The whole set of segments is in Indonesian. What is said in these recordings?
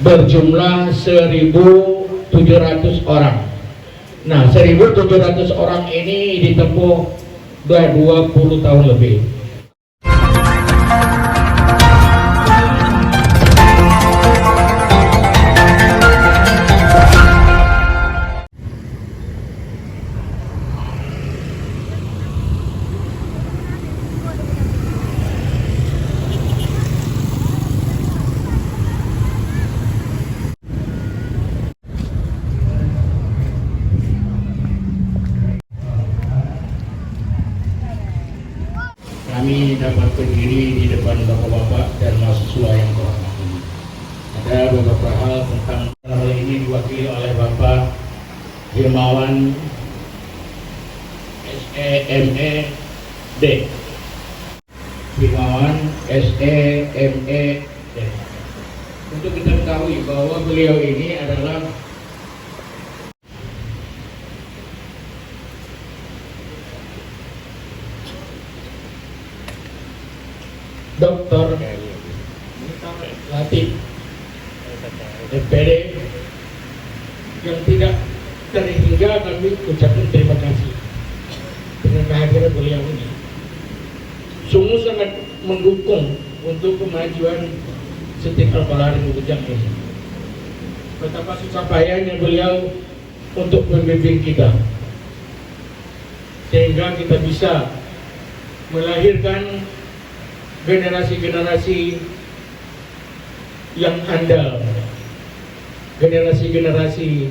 berjumlah 1.700 orang. Nah, 1.700 orang ini ditempuh 20 tahun lebih. Kami dapat berdiri di depan bapak-bapak dan mahasiswa yang terhormat. Ada beberapa hal tentang hal ini diwakili oleh Bapak Hirmawan SEMED. Hirmawan SEMED. Untuk kita ketahui bahwa beliau ini adalah Doktor Latif MPD yang tidak terhingga kami ucapkan terima kasih dengan kehadiran beliau ini. Sungguh sangat mendukung untuk kemajuan setiap Albalari Lumajang ini. Betapa susah payahnya beliau untuk membimbing kita sehingga kita bisa melahirkan generasi-generasi yang handal, generasi-generasi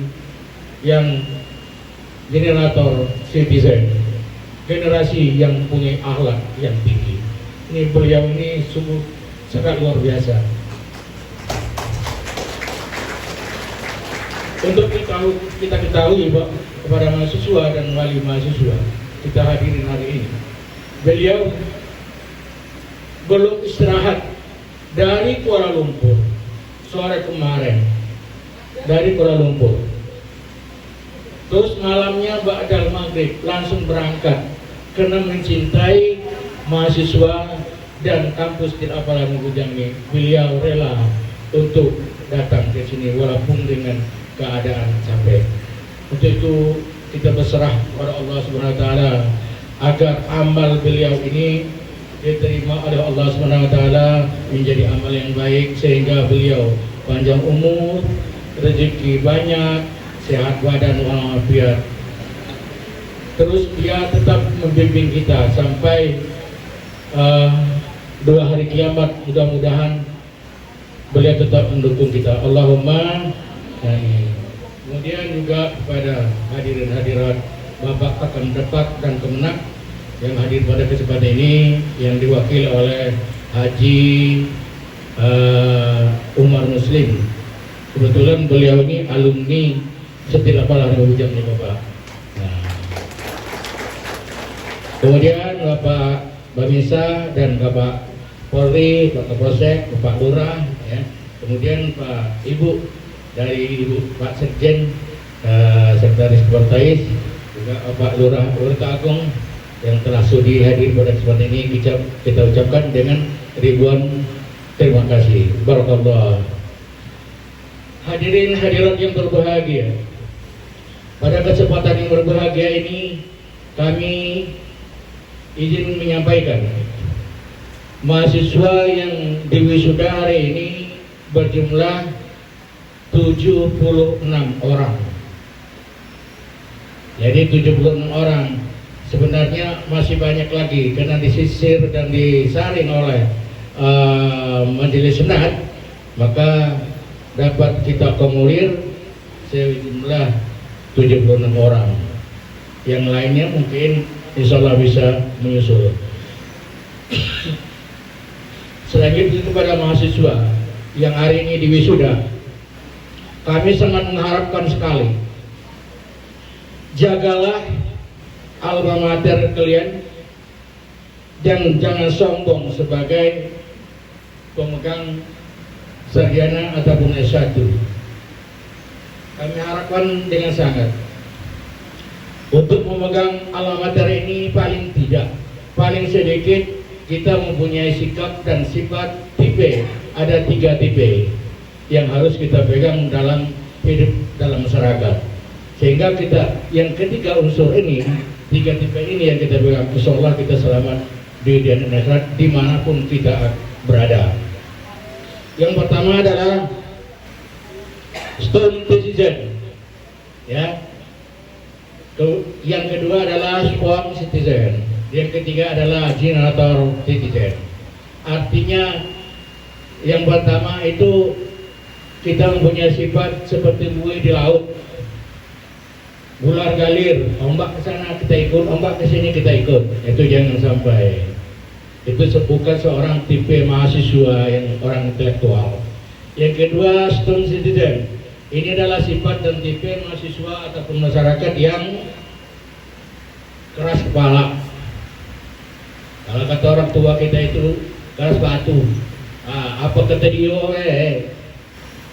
yang generator citizen, generasi yang punya akhlak yang tinggi. Ini beliau ini sungguh sangat luar biasa. Untuk kita ketahui kepada mahasiswa dan wali mahasiswa kita hadirin hari ini, beliau belum istirahat dari Kuala Lumpur sore kemarin, dari Kuala Lumpur. Terus malamnya ba'dal maghrib langsung berangkat karena mencintai mahasiswa dan kampus di Albalari Lumajang ini. Beliau rela untuk datang ke sini walaupun dengan keadaan capek. Untuk itu kita berserah kepada Allah Subhanahu wa taala agar amal beliau ini diterima oleh Allah Subhanahu wa taala menjadi amal yang baik sehingga beliau panjang umur, rezeki banyak, sehat badan walafiat. Terus dia tetap membimbing kita sampai 2 hari kiamat. Mudah-mudahan beliau tetap mendukung kita. Allahumma amin. Kemudian juga kepada hadirin hadirat Bapak Kakam Depak dan Kemenak yang hadir pada kesempatan ini yang diwakili oleh Haji Umar Muslim. Kebetulan beliau ini alumni Setil Albalari Lumajang nih Bapak. Nah. Kemudian Bapak Babinsa dan Bapak Polri, Bapak Polsek, Bapak Lurah, ya. Kemudian Pak Ibu dari Ibu Pak Sekjen, Sekretaris Partais, juga Bapak Lurah Urta Agung yang telah sudi hadir pada kesempatan ini kita ucapkan dengan ribuan terima kasih. Barakallah. Hadirin hadirat yang berbahagia, pada kesempatan yang berbahagia ini kami izin menyampaikan mahasiswa yang diwisuda hari ini berjumlah 76 orang. Jadi 76 orang. Sebenarnya masih banyak lagi karena disisir dan disaring oleh Majelis Senat, maka dapat kita kumulir sejumlah 76 orang. Yang lainnya mungkin insya Allah bisa menyusul. Selanjutnya kepada mahasiswa yang hari ini diwisuda, kami sangat mengharapkan sekali, jagalah alma mater kalian dan jangan sombong sebagai pemegang sarjana ataupun S1. Kami harapkan dengan sangat untuk memegang alma mater ini paling sedikit kita mempunyai sikap dan sifat tipe. Ada 3 tipe. yang harus kita pegang dalam hidup dalam masyarakat. Sehingga kita yang ketiga unsur ini, tiga tipe ini yang kita pegang, insyaallah kita selamat di dunia dan akhirat dimanapun kita berada. Yang pertama adalah stone citizen, ya. Yang kedua adalah sworn citizen. Yang ketiga adalah generator citizen. Artinya yang pertama itu kita mempunyai sifat seperti buih di laut, bular galir, ombak ke sana kita ikut, ombak ke sini kita ikut. Itu jangan sampai. Itu bukan seorang tipe mahasiswa yang orang intelektual. Yang kedua, stone citizen. Ini adalah sifat dan tipe mahasiswa ataupun masyarakat yang keras kepala. Kalau kata orang tua kita itu keras batu. Apa kata dia?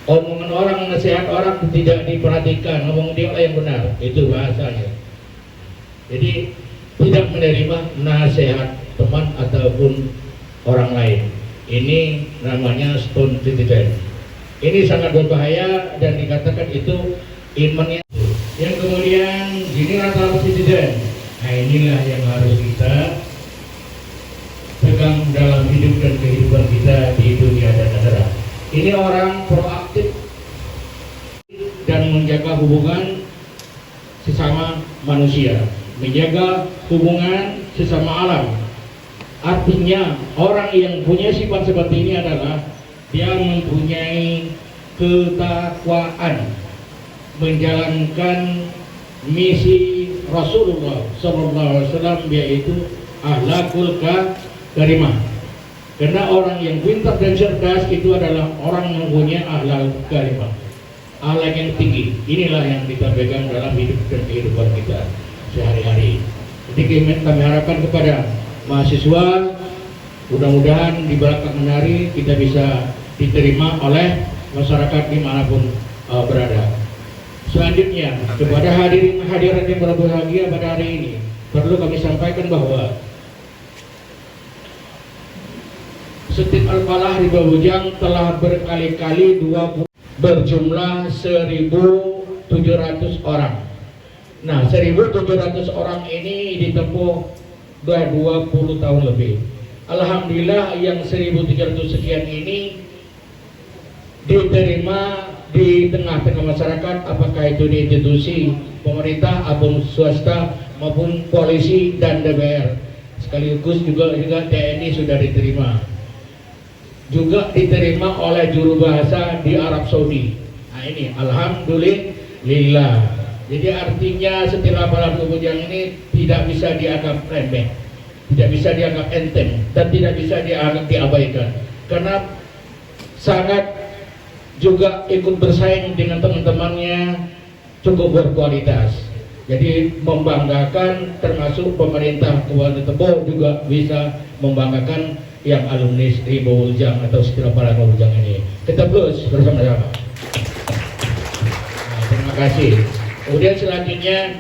Omongan orang, nasihat orang tidak diperhatikan, ngomong dia yang benar. Itu bahasanya. Jadi tidak menerima nasihat teman ataupun orang lain. Ini namanya stone citizen. Ini sangat berbahaya dan dikatakan itu imannya. Yang kemudian generator citizen. Nah inilah yang harus kita pegang dalam hidup dan kehidupan kita di dunia dan akhirat. Ini orang proaktif dan menjaga hubungan sesama manusia, menjaga hubungan sesama alam. Artinya orang yang punya sifat seperti ini adalah dia mempunyai ketakwaan, menjalankan misi Rasulullah SAW, yaitu akhlakul karimah. Karena orang yang pintar dan cerdas itu adalah orang yang punya akhlak karimah, akhlak yang tinggi. Inilah yang kita pegang dalam hidup dan kehidupan kita sehari-hari. Jadi kami harapkan kepada mahasiswa, mudah-mudahan di belakang hari kita bisa diterima oleh masyarakat dimanapun berada. Selanjutnya, kepada hadirin yang berbahagia pada hari ini, perlu kami sampaikan bahwa Setit Al-Falah Riba Bujang telah berkali-kali berjumlah 1.700 orang. Nah, 1.700 orang ini ditempuh 20 tahun lebih. Alhamdulillah yang 1.300 sekian ini diterima di tengah-tengah masyarakat, apakah itu di institusi pemerintah ataupun swasta maupun polisi dan DPR. Sekaligus juga TNI sudah diterima. Juga diterima oleh juru bahasa di Arab Saudi. Nah ini alhamdulillah. Jadi artinya Setit Al-Falah Riba Bujang ini tidak bisa dianggap remeh, tidak bisa dianggap enteng, dan tidak bisa dianggap diabaikan, karena sangat juga ikut bersaing dengan teman-temannya cukup berkualitas. Jadi membanggakan, termasuk pemerintah Kabupaten Tebo juga bisa membanggakan yang alumni Riba Bujang atau Setit Al-Falah Riba Bujang ini. Kita plus bersama-sama. Nah, terima kasih. Kemudian selanjutnya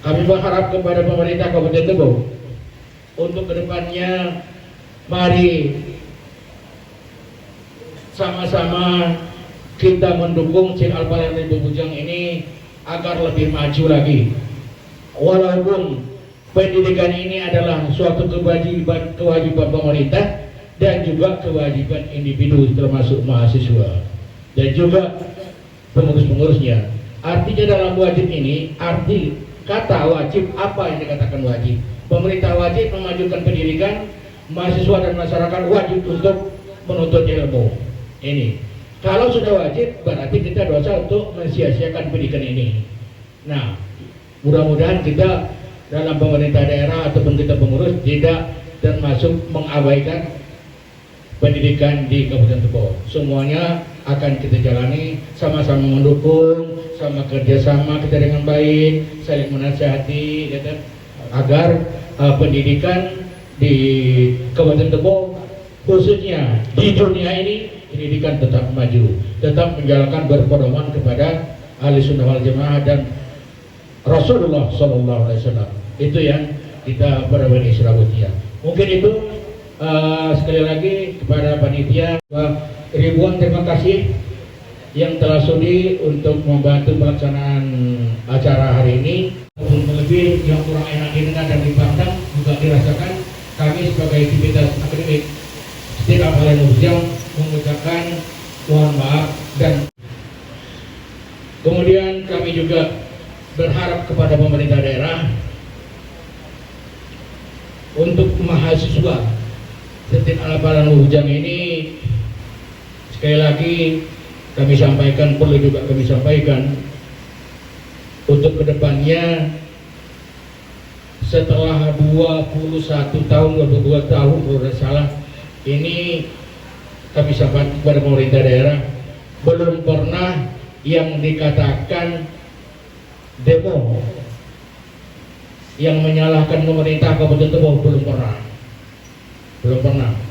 kami berharap kepada pemerintah Kabupaten Tebo untuk kedepannya mari sama-sama kita mendukung Setit Al-Falah Riba Bujang ini agar lebih maju lagi. Walaupun pendidikan ini adalah suatu kewajiban pemerintah dan juga kewajiban individu termasuk mahasiswa dan juga pengurus-pengurusnya. Artinya dalam wajib ini, arti kata wajib, apa yang dikatakan wajib? Pemerintah wajib memajukan pendidikan, mahasiswa dan masyarakat wajib untuk menuntut ilmu. Ini kalau sudah wajib berarti kita dosa untuk mensia-siakan pendidikan ini. Nah, mudah-mudahan kita dalam pemerintah daerah ataupun kita pengurus tidak termasuk mengabaikan pendidikan di Kabupaten Tebo. Semuanya akan kita jalani, sama-sama mendukung, sama kerjasama kita dengan baik, saling menasihati, agar pendidikan di Kabupaten Tebo khususnya di dunia ini pendidikan tetap maju, tetap menjalankan berpedoman kepada ahli sunnah wal jamaah dan Rasulullah SAW. Itu yang kita berani serabutnya. Mungkin itu sekali lagi kepada panitia ribuan terima kasih yang telah sudi untuk membantu pelaksanaan acara hari ini. Lebih yang kurang enak didengar dan dipandang juga dirasakan, kami sebagai aktivitas akademik Setiap Al Ujang mengucapkan mohon maaf. Dan kemudian kami juga berharap kepada pemerintah daerah untuk mahasiswa Setiap Al Ujang ini, sekali lagi kami sampaikan, perlu juga kami sampaikan, untuk kedepannya setelah 21 tahun, 22 tahun kalau tidak salah, ini kami sampaikan kepada pemerintah daerah, belum pernah yang dikatakan demo yang menyalahkan pemerintah Kabupaten Tebo, belum pernah.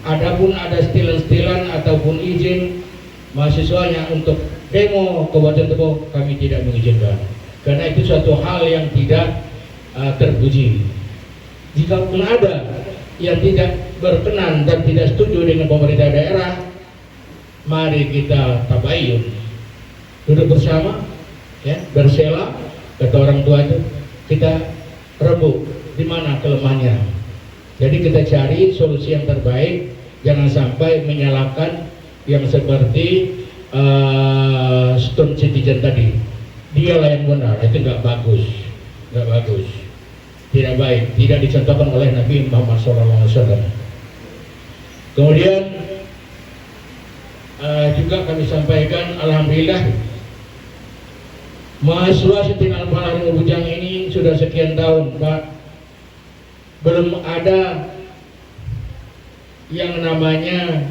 Adapun ada stilan-stilan ataupun izin mahasiswanya untuk demo Kabupaten Tebo, kami tidak mengizinkan, karena itu suatu hal yang tidak terpuji. Jika pun ada yang tidak berkenan dan tidak setuju dengan pemerintah daerah, mari kita tabayun, duduk bersama, ya, bersela, kata orang tua itu, kita rembuk di mana kelemahannya. Jadi kita cari solusi yang terbaik, jangan sampai menyalahkan yang seperti Stone Citizen tadi. Dialah yang benar, itu nggak bagus, tidak baik, tidak dicontohkan oleh Nabi Muhammad SAW. Kemudian juga kami sampaikan, alhamdulillah mahasiswa Setiap Al Ujang ini sudah sekian tahun, Pak, belum ada yang namanya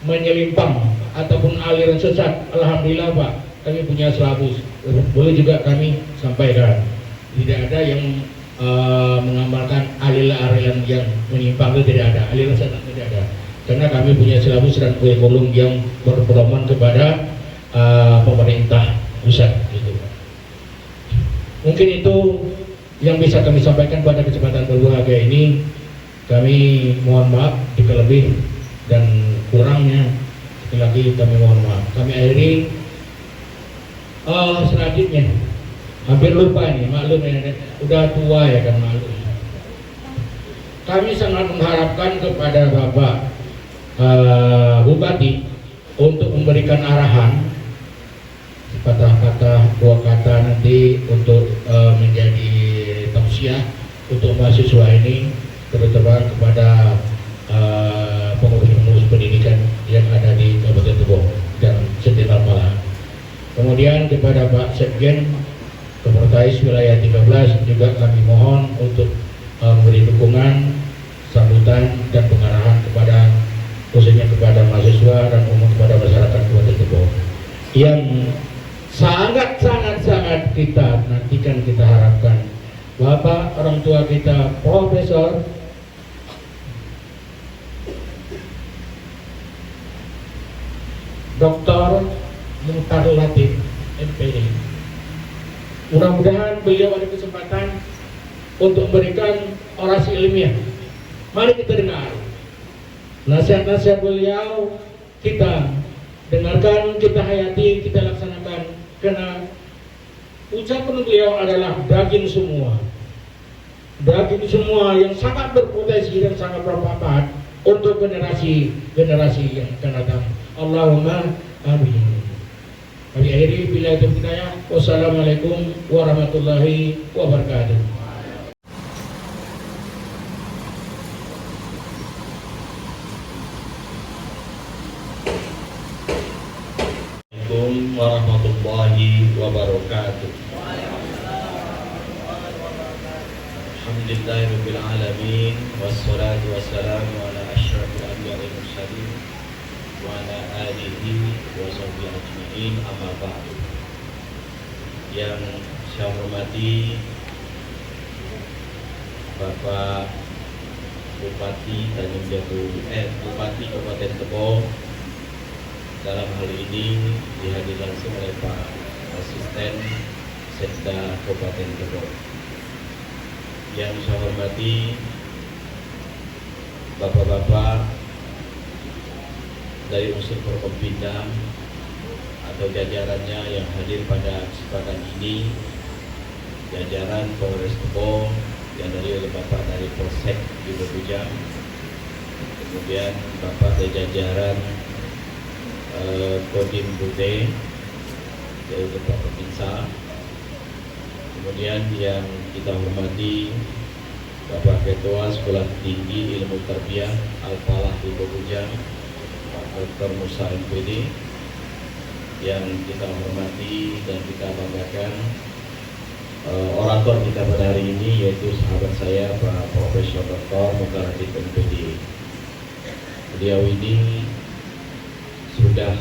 menyelimpang ataupun aliran sesat. Alhamdulillah, Pak, kami punya selabus, boleh juga kami sampaikan, tidak ada yang mengamalkan aliran yang menyimpang, itu tidak ada, aliran sesat tidak ada, karena kami punya selabus dan kurikulum yang berpedoman kepada pemerintah pusat, gitu. Mungkin itu yang bisa kami sampaikan pada kesempatan berbahagia ini. Kami mohon maaf jika lebih dan kurangnya, sekali lagi kami mohon maaf. Kami akhiri. Selanjutnya, hampir lupa ini, maklum ya, udah tua ya kan, maklum. Kami sangat mengharapkan kepada Bapak Bupati untuk memberikan arahan, kata-kata, dua kata nanti untuk menjadi tausiah untuk mahasiswa ini, terutama kepada pengurus pendidikan yang ada di Kabupaten Tebo dan Setiap Al. Kemudian kepada Pak Sekjen Kepertais wilayah 13 juga kami mohon untuk memberi dukungan, sambutan dan pengarahan kepada, khususnya kepada mahasiswa dan umum kepada masyarakat Kabupaten Tebo yang sangat kita nantikan, kita harapkan Bapak orang tua kita Profesor Dr. Muhtar Latif MPD. Mudah-mudahan beliau ada kesempatan untuk memberikan orasi ilmiah. Mari kita dengar nasihat-nasihat beliau, kita dengarkan, kita hayati, kita laksanakan, karena ucapan beliau adalah daging semua yang sangat berpotensi dan sangat bermanfaat untuk generasi yang akan datang. Allahumma amin. Kami akhiri bila itu hidayah. Wassalamualaikum warahmatullahi wabarakatuh. Assalamualaikum warahmatullahi wabarakatuh. Alhamdulillahirabbil alamin, wassalatu wassalamu ala asyrafil anbiya'i wal mursalin wa ala alihi wa sahbihi ajma'in, amma ba'du. Yang saya hormati Bapak Bupati Tanjung Jabung, Bupati Kabupaten Tebo, dalam hal ini dihadir langsung oleh Pak Asisten Sekda Kabupaten Tebo. Yang saya hormati bapak-bapak dari unsur Forkompinda, atau jajarannya yang hadir pada kesempatan ini, jajaran Polres Tebo yang dari oleh Bapak dari Polsek di Bojang, kemudian Bapak dari jajaran Kodim Bute dari Bapak Pemirsa, kemudian yang kita hormati Bapak Ketua Sekolah Tinggi Ilmu Tarbiyah Al-Falah di Bojang, Pak Dr. Musa MPD, yang kita hormati dan kita banggakan orator kita pada hari ini, yaitu sahabat saya Pak Profesor Dr. Mukarati MPD. Beliau ini sudah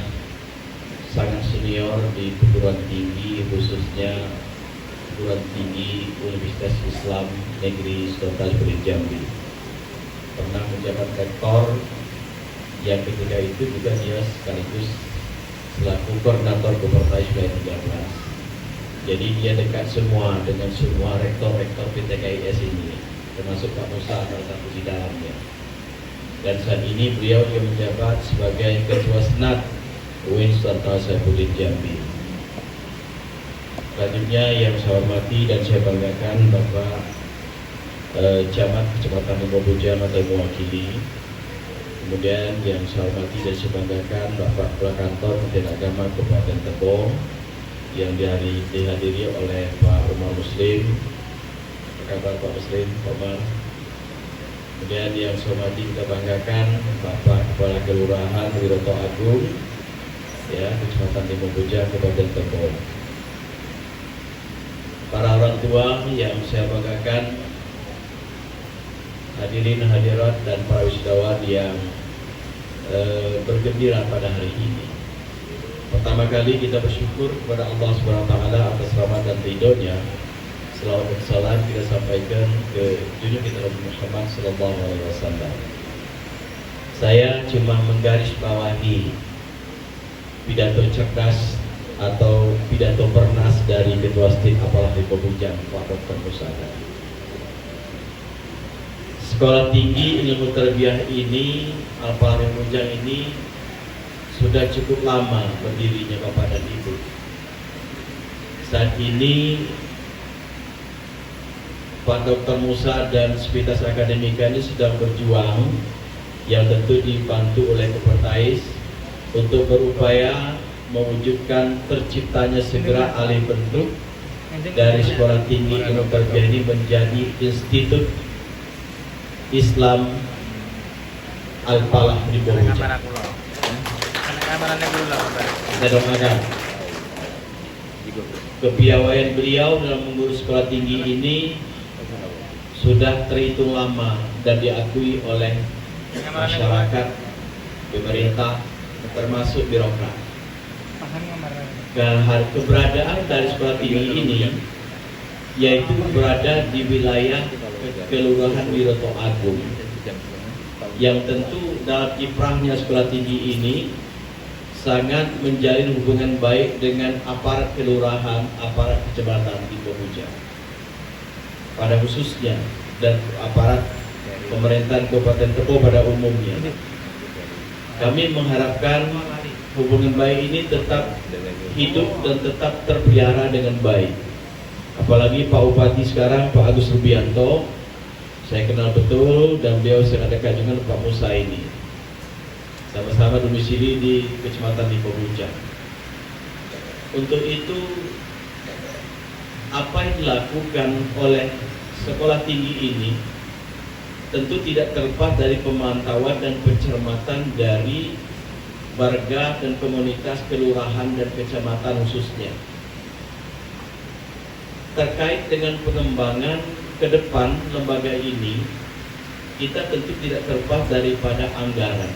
sangat senior di perguruan tinggi, khususnya perguruan tinggi Universitas Islam Negeri Sultan Jambi. Pernah menjabat rektor, yang ketika itu juga dia sekaligus selaku koordinator Kopertais wilayah 13. Jadi dia dekat semua dengan semua rektor-rektor PTKIS ini, termasuk Pak Musa salah satu di dalamnya. Dan saat ini beliau yang menjabat sebagai Ketua Senat UIN Sultan Saifuddin Jambi. Selanjutnya yang saya hormati dan saya banggakan Bapak Camat Kecamatan Bojang atau mewakili. Kemudian yang saya hormati dan saya banggakan Bapak Kepala Kantor Kementerian Agama Kabupaten Tebo yang dihadiri oleh Pak Umar Muslim. Apa kabar Pak Muslim? Pak Umar. Kemudian yang saya hormati kita banggakan Bapak Kepala Kelurahan Wiroto Agung, ya, Kecamatan Bojang Kabupaten Tebo. Para orang tua yang saya banggakan, hadirin hadirat dan para wisudawan yang bergembira pada hari ini. Pertama kali kita bersyukur kepada Allah SWT atas rahmat dan ridhonya. Selawat dan salam kita sampaikan ke junjungan kita Nabi Muhammad SAW. Saya cuma menggarisbawahi pidato cerdas atau pidato bernas dari Ketua Stit Apalah di Bojang, Pak Dr. Musa. Sekolah Tinggi Ilmu Tarbiyah ini, Al-Falah Bojang ini sudah cukup lama berdirinya Bapak dan Ibu. Saat ini Pak Dr. Musa dan Sivitas Akademika ini sedang berjuang, yang tentu dibantu oleh Kopertais, untuk berupaya mewujudkan terciptanya segera alih bentuk dari Sekolah Tinggi Ilmu Tarbiyah ini menjadi Institut Islam Al-Falah di Bojang. Saya doakan kepiawaian beliau dalam mengurus sekolah tinggi ini sudah terhitung lama dan diakui oleh masyarakat, pemerintah, termasuk birokrat. Keberadaan dari sekolah tinggi ini yaitu berada di wilayah Kelurahan Wiroto Agung, yang tentu dalam kiprahnya sekolah tinggi ini sangat menjalin hubungan baik dengan aparat kelurahan, aparat kecamatan di Bojang pada khususnya, dan aparat pemerintahan Kabupaten Tebo pada umumnya. Kami mengharapkan hubungan baik ini tetap hidup dan tetap terpelihara dengan baik. Apalagi Pak Bupati sekarang, Pak Agus Rubianto, saya kenal betul dan beliau sangat dekat dengan Pak Musa ini. Sama-sama domisili di Kecamatan Bojang. Untuk itu, apa yang dilakukan oleh sekolah tinggi ini tentu tidak terlepas dari pemantauan dan pencermatan dari warga dan komunitas kelurahan dan kecamatan khususnya terkait dengan pengembangan ke depan lembaga ini. Kita tentu tidak terlepas daripada anggaran.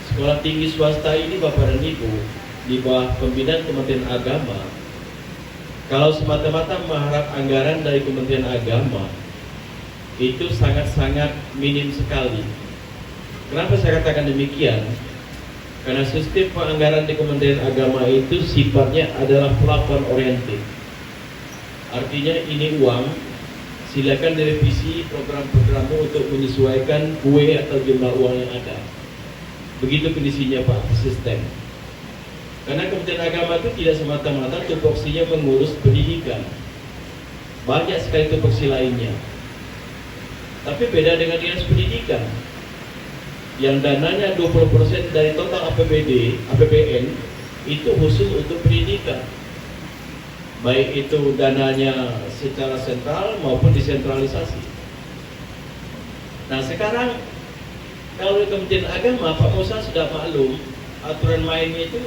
Sekolah tinggi swasta ini, Bapak dan Ibu, di bawah pembinaan Kementerian Agama, kalau semata-mata mengharap anggaran dari Kementerian Agama itu sangat-sangat minim sekali. Kenapa saya katakan demikian? Karena sistem penganggaran di Kementerian Agama itu sifatnya adalah plafon oriented. Artinya ini uang, silakan direvisi program-programmu untuk menyesuaikan kue atau jumlah uang yang ada. Begitu kondisinya Pak, sistem. Karena Kementerian Agama itu tidak semata-mata tupoksinya mengurus pendidikan. Banyak sekali tupoksi lainnya. Tapi beda dengan dinas pendidikan, yang dananya 20% dari total APBN itu khusus untuk pendidikan. Baik itu dananya secara sentral maupun desentralisasi. Nah sekarang kalau di Kementerian Agama, Pak Musa sudah maklum aturan mainnya itu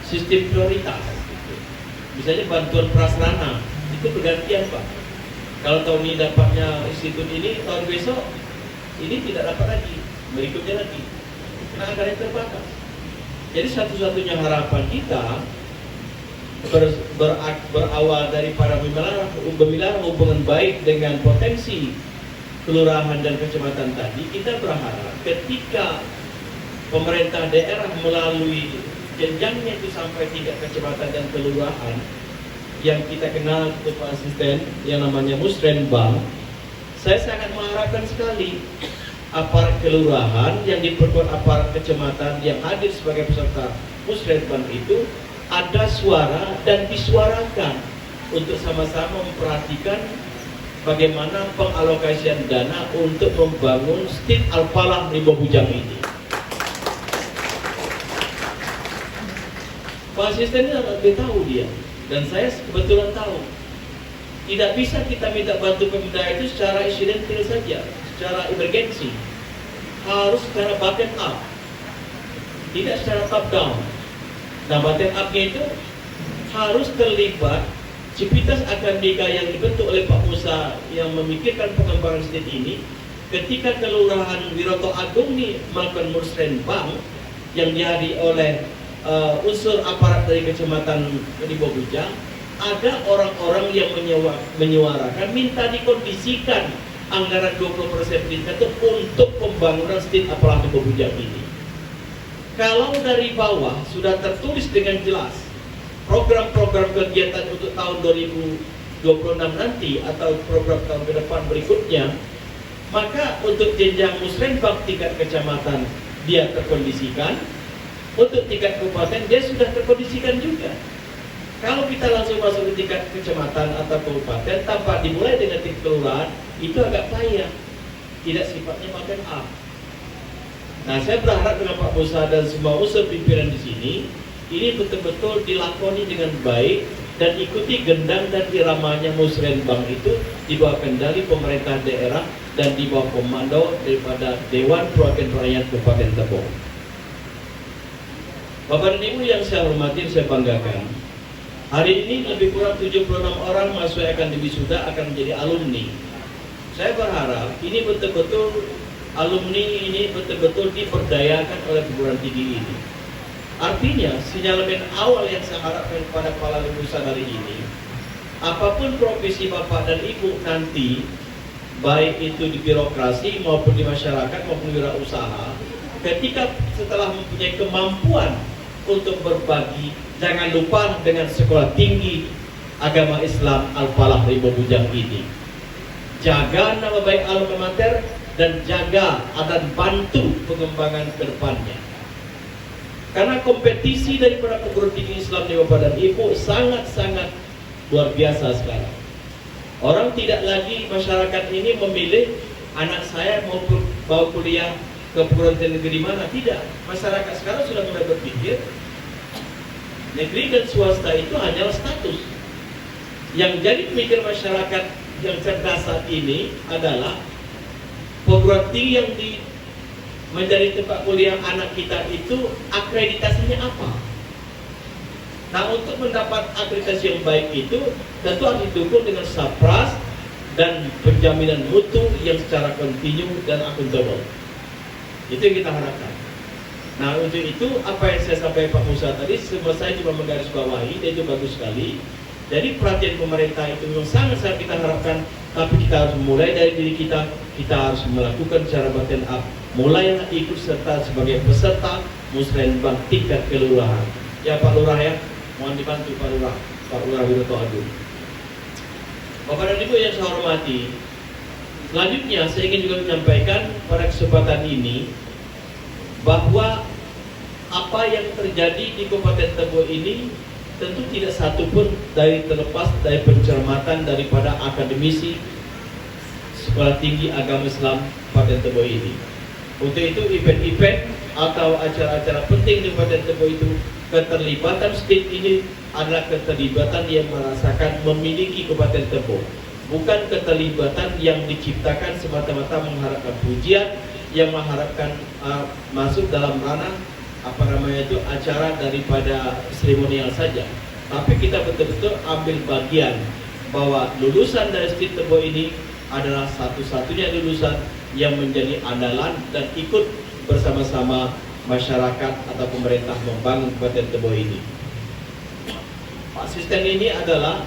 sistem prioritas. Misalnya bantuan prasarana itu bergantian Pak. Kalau tahun ini dapatnya institut ini, tahun besok ini tidak dapat lagi, berikutnya lagi. Karena anggaran terbatas. Jadi satu-satunya harapan kita berawal dari para pemilah hubungan baik dengan potensi kelurahan dan kecamatan tadi. Kita berharap ketika pemerintah daerah melalui jenjangnya itu sampai tingkat kecamatan dan kelurahan, yang kita kenal untuk asisten yang namanya Musrenbang, saya sangat mengharapkan sekali aparat kelurahan yang diperkuat aparat kecamatan yang hadir sebagai peserta Musrenbang itu ada suara dan disuarakan untuk sama-sama memperhatikan bagaimana pengalokasian dana untuk membangun Stit Al-Falah Rimba Bujang ini. Pak asistennya lebih tahu dia, dan saya kebetulan tahu. Tidak bisa kita minta bantu Pemda itu secara insidental saja, secara emergensi. Harus secara bottom up, tidak secara top down. Nah bottom up-nya itu harus terlibat Civitas Akademika yang dibentuk oleh Pak Musa yang memikirkan pengembangan state ini. Ketika Kelurahan Wiroto Agung ini melakukan Musrenbang yang dihadiri oleh unsur aparat dari kecamatan Rimba Bujang, ada orang-orang yang menyuarakan minta dikondisikan anggaran 20% pendidikan itu untuk pembangunan Stit Al-Falah Rimba Bujang ini. Kalau dari bawah sudah tertulis dengan jelas program-program kegiatan untuk tahun 2026 nanti atau program tahun ke depan berikutnya, maka untuk jenjang Musrenbang tingkat kecamatan dia terkondisikan, untuk tingkat kabupaten dia sudah terkondisikan juga. Kalau kita langsung masuk ke tingkat kecamatan atau kabupaten tanpa dimulai dengan tingkat kelurahan, itu agak payah, tidak sifatnya bottom up. Nah, saya berharap dengan Pak Musa dan semua unsur pimpinan di sini, ini betul-betul dilakoni dengan baik dan ikuti gendang dan iramanya Musrenbang itu di bawah kendali pemerintah daerah dan di bawah komando daripada Dewan Perwakilan Rakyat Kabupaten Tepung. Bapak dan Ibu yang saya hormati, saya banggakan, hari ini lebih kurang 76 orang mahasiswa akan diwisuda akan menjadi alumni. Saya berharap ini betul-betul alumni ini betul-betul diberdayakan oleh perguruan tinggi ini. Artinya sinyalemen awal yang saya harapkan kepada para lulusan hari ini, apapun profesi Bapak dan Ibu nanti, baik itu di birokrasi maupun di masyarakat maupun wirausaha, ketika setelah mempunyai kemampuan untuk berbagi, jangan lupa dengan sekolah tinggi agama Islam Al-Falah Rimba Bujang ini. Jaga nama baik alma mater dan jaga dan bantu pengembangan ke depannya. Karena kompetisi daripada perguruan tinggi Islam di Bapak dan Ibu sangat-sangat luar biasa sekarang. Orang tidak lagi, masyarakat ini memilih anak saya mau kuliah ke perguruan tinggi negeri mana, tidak. Masyarakat sekarang sudah mulai berpikir negeri dan swasta itu hanyalah status. Yang jadi pemikir masyarakat yang cerdas saat ini adalah perguruan tinggi yang menjadi tempat kuliah anak kita itu akreditasinya apa. Nah, untuk mendapat akreditasi yang baik itu tentu harus didukung dengan sapras dan penjaminan mutu yang secara kontinu dan akuntabel. Itu yang kita harapkan. Nah, untuk itu apa yang saya sampaikan Pak Musa tadi, saya cuma menggarisbawahi, dan itu bagus sekali. Jadi perhatian pemerintah itu memang sangat-sangat kita harapkan, tapi kita harus mulai dari diri kita. Kita harus melakukan secara bottom up. Mulailah ikut serta sebagai peserta Musrenbang tingkat kelurahan. Ya Pak Lurah ya, mohon dibantu Pak Lurah Wiroto Agung. Bapak dan Ibu yang saya hormati, selanjutnya saya ingin juga menyampaikan pada kesempatan ini bahwa apa yang terjadi di Kabupaten Tebo ini tentu tidak satu pun terlepas dari pencermatan daripada akademisi Sekolah Tinggi Agama Islam Kabupaten Tebo ini. Untuk itu event-event atau acara-acara penting di Kabupaten Tebo itu, keterlibatan state ini adalah keterlibatan yang merasakan memiliki Kabupaten Tebo, bukan keterlibatan yang diciptakan semata-mata mengharapkan pujian, yang mengharapkan masuk dalam ranah acara daripada seremonial saja. Tapi kita betul-betul ambil bagian bahwa lulusan dari state Tebo ini adalah satu-satunya lulusan yang menjadi andalan dan ikut bersama-sama masyarakat atau pemerintah membangun Kabupaten Tebo ini. Pak asisten ini adalah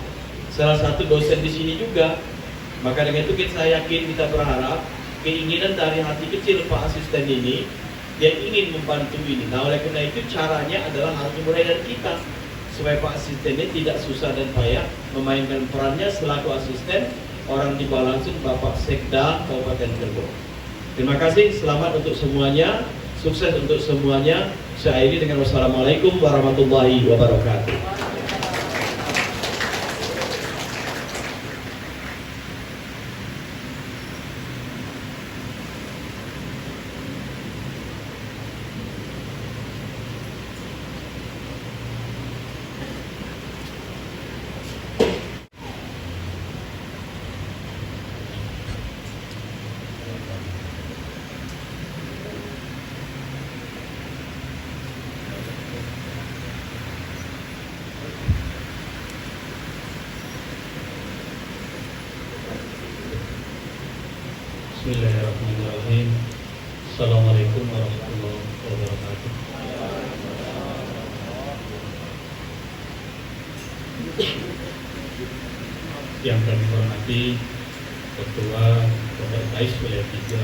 salah satu dosen di sini juga. Maka dengan itu saya yakin, kita berharap keinginan dari hati kecil Pak asisten ini, dia ingin membantu ini. Nah, oleh karena itu caranya adalah harus dimulai dari kita, supaya Pak asisten ini tidak susah dan payah memainkan perannya selaku asisten. Orang di bawah langsung Bapak Sekda Kabupaten Tebo. Terima kasih, selamat untuk semuanya, sukses untuk semuanya. Saya akhiri dengan wassalamualaikum warahmatullahi wabarakatuh. Bismillahirrahmanirrahim. Assalamualaikum warahmatullahi wabarakatuh. Yang kami hormati Ketua Komunitas Wilayah 3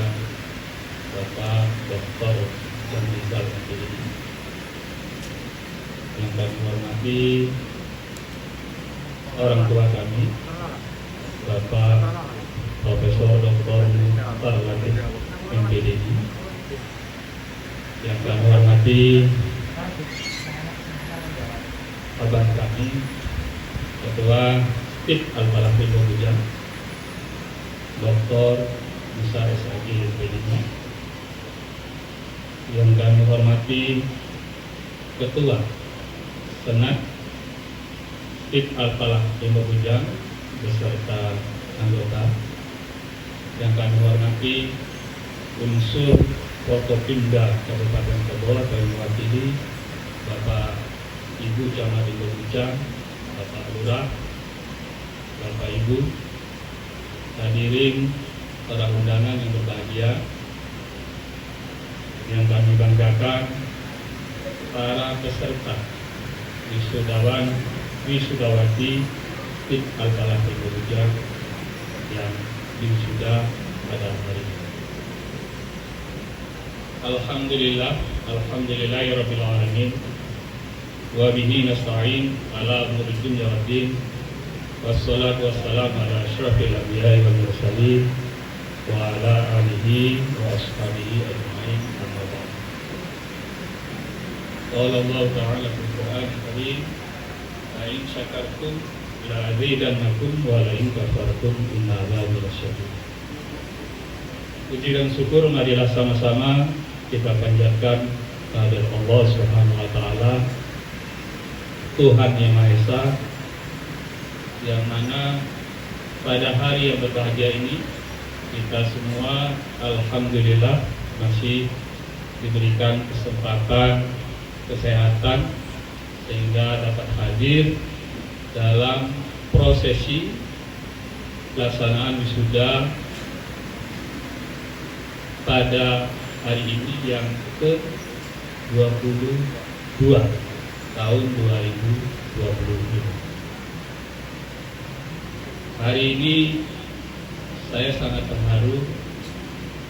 Bapak Dr. Jamrizal Mantili. Yang kami hormati orang tua kami, Bapak Profesor Dr. Mukhtar Latif MPD. Yang kami hormati abang kami, Ketua TIP Al-Falah Tebo Bujang, Dr. Musa SAG MPD. Yang kami hormati Ketua Senat TIP Al-Falah Tebo Bujang beserta anggota. Yang kami hormati unsur Forkopimda Kabupaten Tebo yang mewakili Bapak Ibu Camat Tebo Bujang, Bapak Lurah, Bapak Ibu, hadirin para undangan yang berbahagia, yang kami banggakan para peserta wisudawan wisudawati TIP Al-Falah Tebo Bujang yang wisuda pada hari ini. Alhamdulillahirabbil alamin wa bihi nasta'in ala umuri dunya waddin wassalatu wassalamu ala asyrafil anbiya'i wal mursalin wa ala alihi wa ashabihi ajma'in, amma ba'd. Qala Allah ta'ala fil Qur'anil Karim, la in syakartum la azidannakum wa la in kafartum inna adzabi lasyadid. Puji dan syukur marilah sama-sama kita panjatkan kehadirat Allah Subhanahu wa taala, Tuhan yang Maha Esa, yang mana pada hari yang berbahagia ini kita semua alhamdulillah masih diberikan kesempatan kesehatan sehingga dapat hadir dalam prosesi pelaksanaan wisuda pada hari ini yang ke-22 tahun 2020. Hari ini saya sangat terharu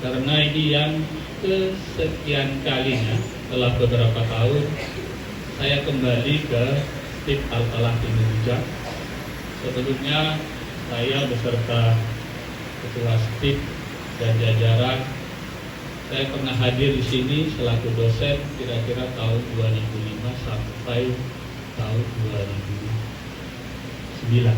karena ini yang kesekian kalinya setelah beberapa tahun saya kembali ke TIP Al-Falah Tebo Bujang. Sebelumnya saya beserta Ketua STIP dan jajaran Saya pernah hadir di sini selaku dosen kira-kira tahun 2005 sampai tahun 2009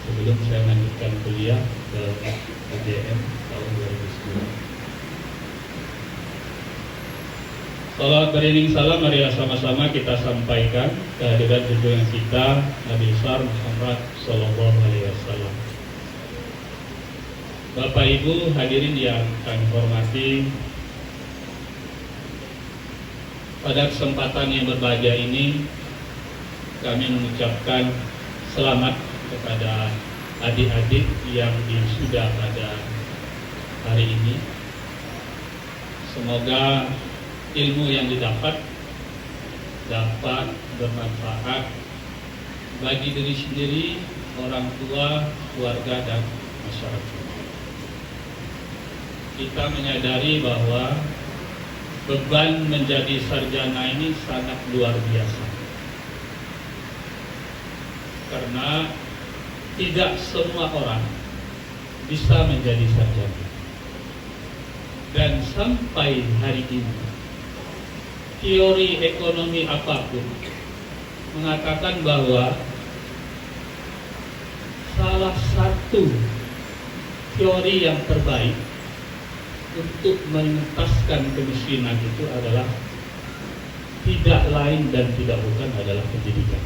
sebelum saya melanjutkan kuliah ke UGM tahun 2010. Salawat beriring salam, marilah sama-sama kita sampaikan kehadiran junjungan kita Nabi besar Muhammad Sallallahu Alaihi Wasallam. Bapak Ibu hadirin yang kami hormati, pada kesempatan yang berbahagia ini kami mengucapkan selamat kepada adik-adik yang wisuda pada hari ini. Semoga ilmu yang didapat dapat bermanfaat bagi diri sendiri, orang tua, keluarga, dan masyarakat. Kita menyadari bahwa beban menjadi sarjana ini sangat luar biasa, karena tidak semua orang bisa menjadi sarjana. Dan sampai hari ini teori ekonomi apapun mengatakan bahwa salah satu teori yang terbaik untuk mengentaskan kemiskinan itu adalah tidak lain dan tidak bukan adalah pendidikan.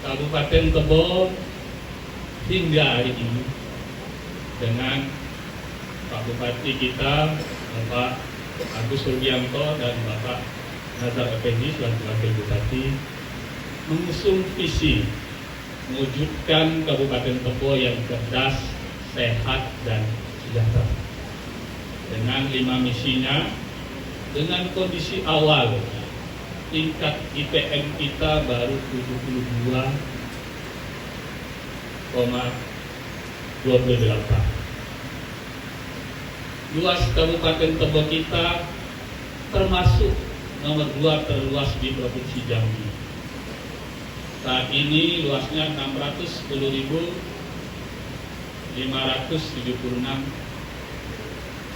Kabupaten Tebo hingga hari ini dengan Pak Bupati kita Bapak Agus Rubianto dan Bapak Nazar Effendi selaku Wakil Bupati mengusung visi mewujudkan Kabupaten Tebo yang cerdas, sehat, dan sejahtera. Dengan 5 misinya, dengan kondisi awal tingkat IPM kita baru 72,28. Luas Kabupaten Tebo kita termasuk nomor 2 terluas di Provinsi Jambi. Saat ini luasnya 610.576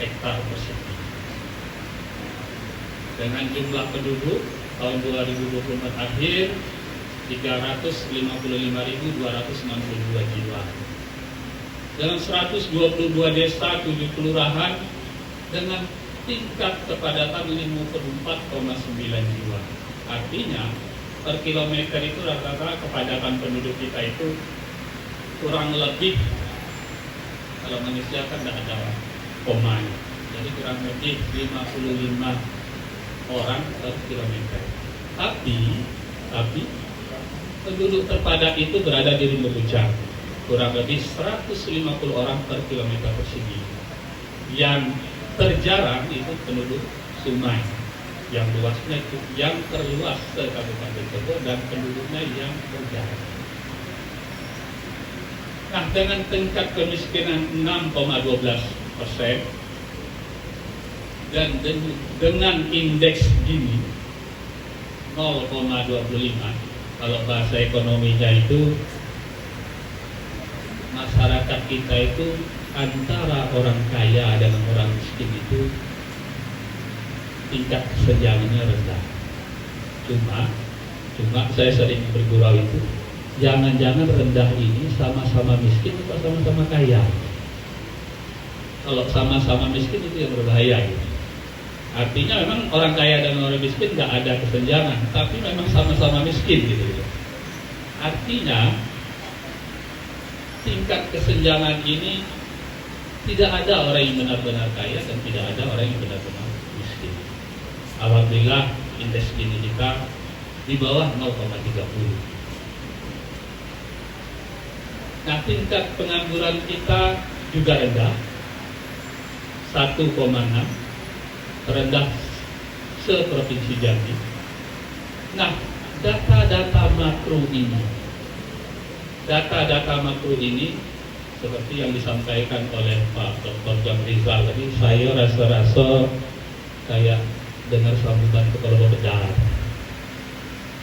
hektar persegi. Dengan jumlah penduduk tahun 2024 akhir 355.262 jiwa. Dengan 122 desa, 7 kelurahan dengan tingkat kepadatan 54,9 jiwa. Artinya per kilometer itu rata-rata kepadatan penduduk kita itu kurang lebih, kalau manusia kan tidak ada komanya, jadi kurang lebih 55 orang per kilometer. Tapi penduduk terpadat itu berada di Rimba Bucang, kurang lebih 150 orang per kilometer persegi. Yang terjarang itu penduduk sungai, yang luasnya itu yang terluas se Kabupaten Tebo dan penduduknya yang terjarang. Nah, dengan tingkat kemiskinan 6,12% dan dengan indeks gini 0,25, kalau bahasa ekonominya itu masyarakat kita itu antara orang kaya dan orang miskin itu tingkat kesenjangannya rendah. Cuma saya sering bergurau itu, jangan-jangan rendah ini sama-sama miskin atau sama-sama kaya. Kalau sama-sama miskin itu yang berbahaya gitu. Artinya memang orang kaya dan orang miskin nggak ada kesenjangan, tapi memang sama-sama miskin gitu. Artinya tingkat kesenjangan ini tidak ada orang yang benar-benar kaya dan tidak ada orang yang benar-benar miskin. Alhamdulillah indeks Gini kita di bawah 0,30. Nah, tingkat pengangguran kita juga rendah, 1,6, terendah se-Provinsi Jambi. Nah, data-data makro ini seperti yang disampaikan oleh Pak Dr. Jamrizal tadi, saya rasa-rasa kayak dengar sambutan kepala bedah.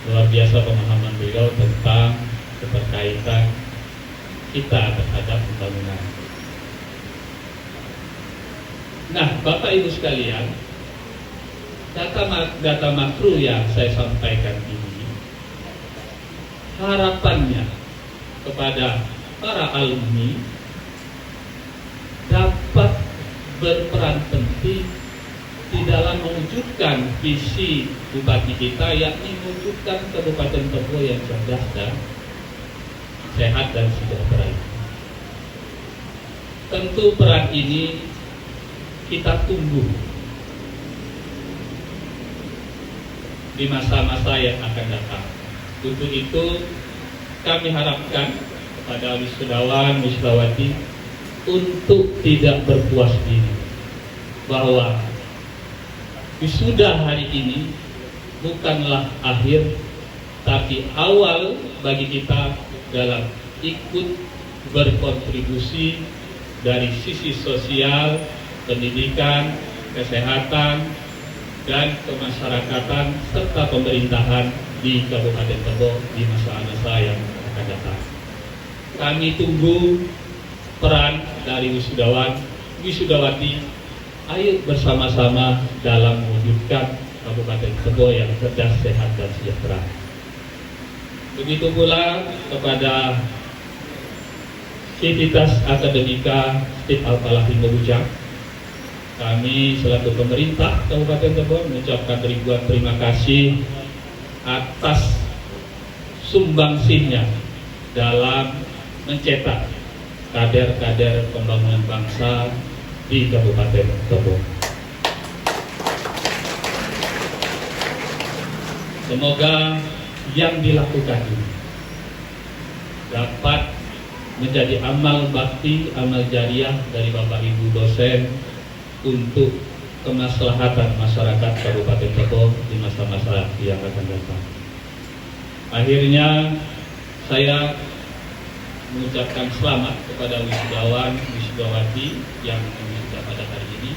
Luar biasa pemahaman beliau tentang keterkaitan kita terhadap pembangunan. Nah, Bapak Ibu sekalian, data makro yang saya sampaikan ini, harapannya kepada para alumni dapat berperan penting di dalam mewujudkan visi bupati kita, yakni mewujudkan Kabupaten Tebo yang cerdas dan sehat dan sejahtera. Tentu peran ini kita tunggu di masa-masa yang akan datang. Untuk itu kami harapkan kepada wisudawan, wisudawati untuk tidak berpuas diri bahwa wisuda hari ini bukanlah akhir, tapi awal bagi kita dalam ikut berkontribusi dari sisi sosial, pendidikan, kesehatan, dan kemasyarakatan serta pemerintahan di Kabupaten Tebo di masa-masa yang akan datang. Kami tunggu peran dari wisudawan, wisudawati. Ayo bersama-sama dalam mewujudkan Kabupaten Tebo yang cerdas, sehat, dan sejahtera. Begitu pula kepada Sivitas Akademika Stip Al-Falah Bujang. Kami selaku pemerintah Kabupaten Tebo mengucapkan ribuan terima kasih atas sumbangsihnya dalam mencetak kader-kader pembangunan bangsa di Kabupaten Tebo. Semoga yang dilakukan ini dapat menjadi amal bakti, amal jariah dari Bapak Ibu dosen untuk kemaslahatan masyarakat Kabupaten Tebo di masa-masa yang akan datang. Akhirnya saya mengucapkan selamat kepada wisudawan, wisudawati yang wisuda pada hari ini.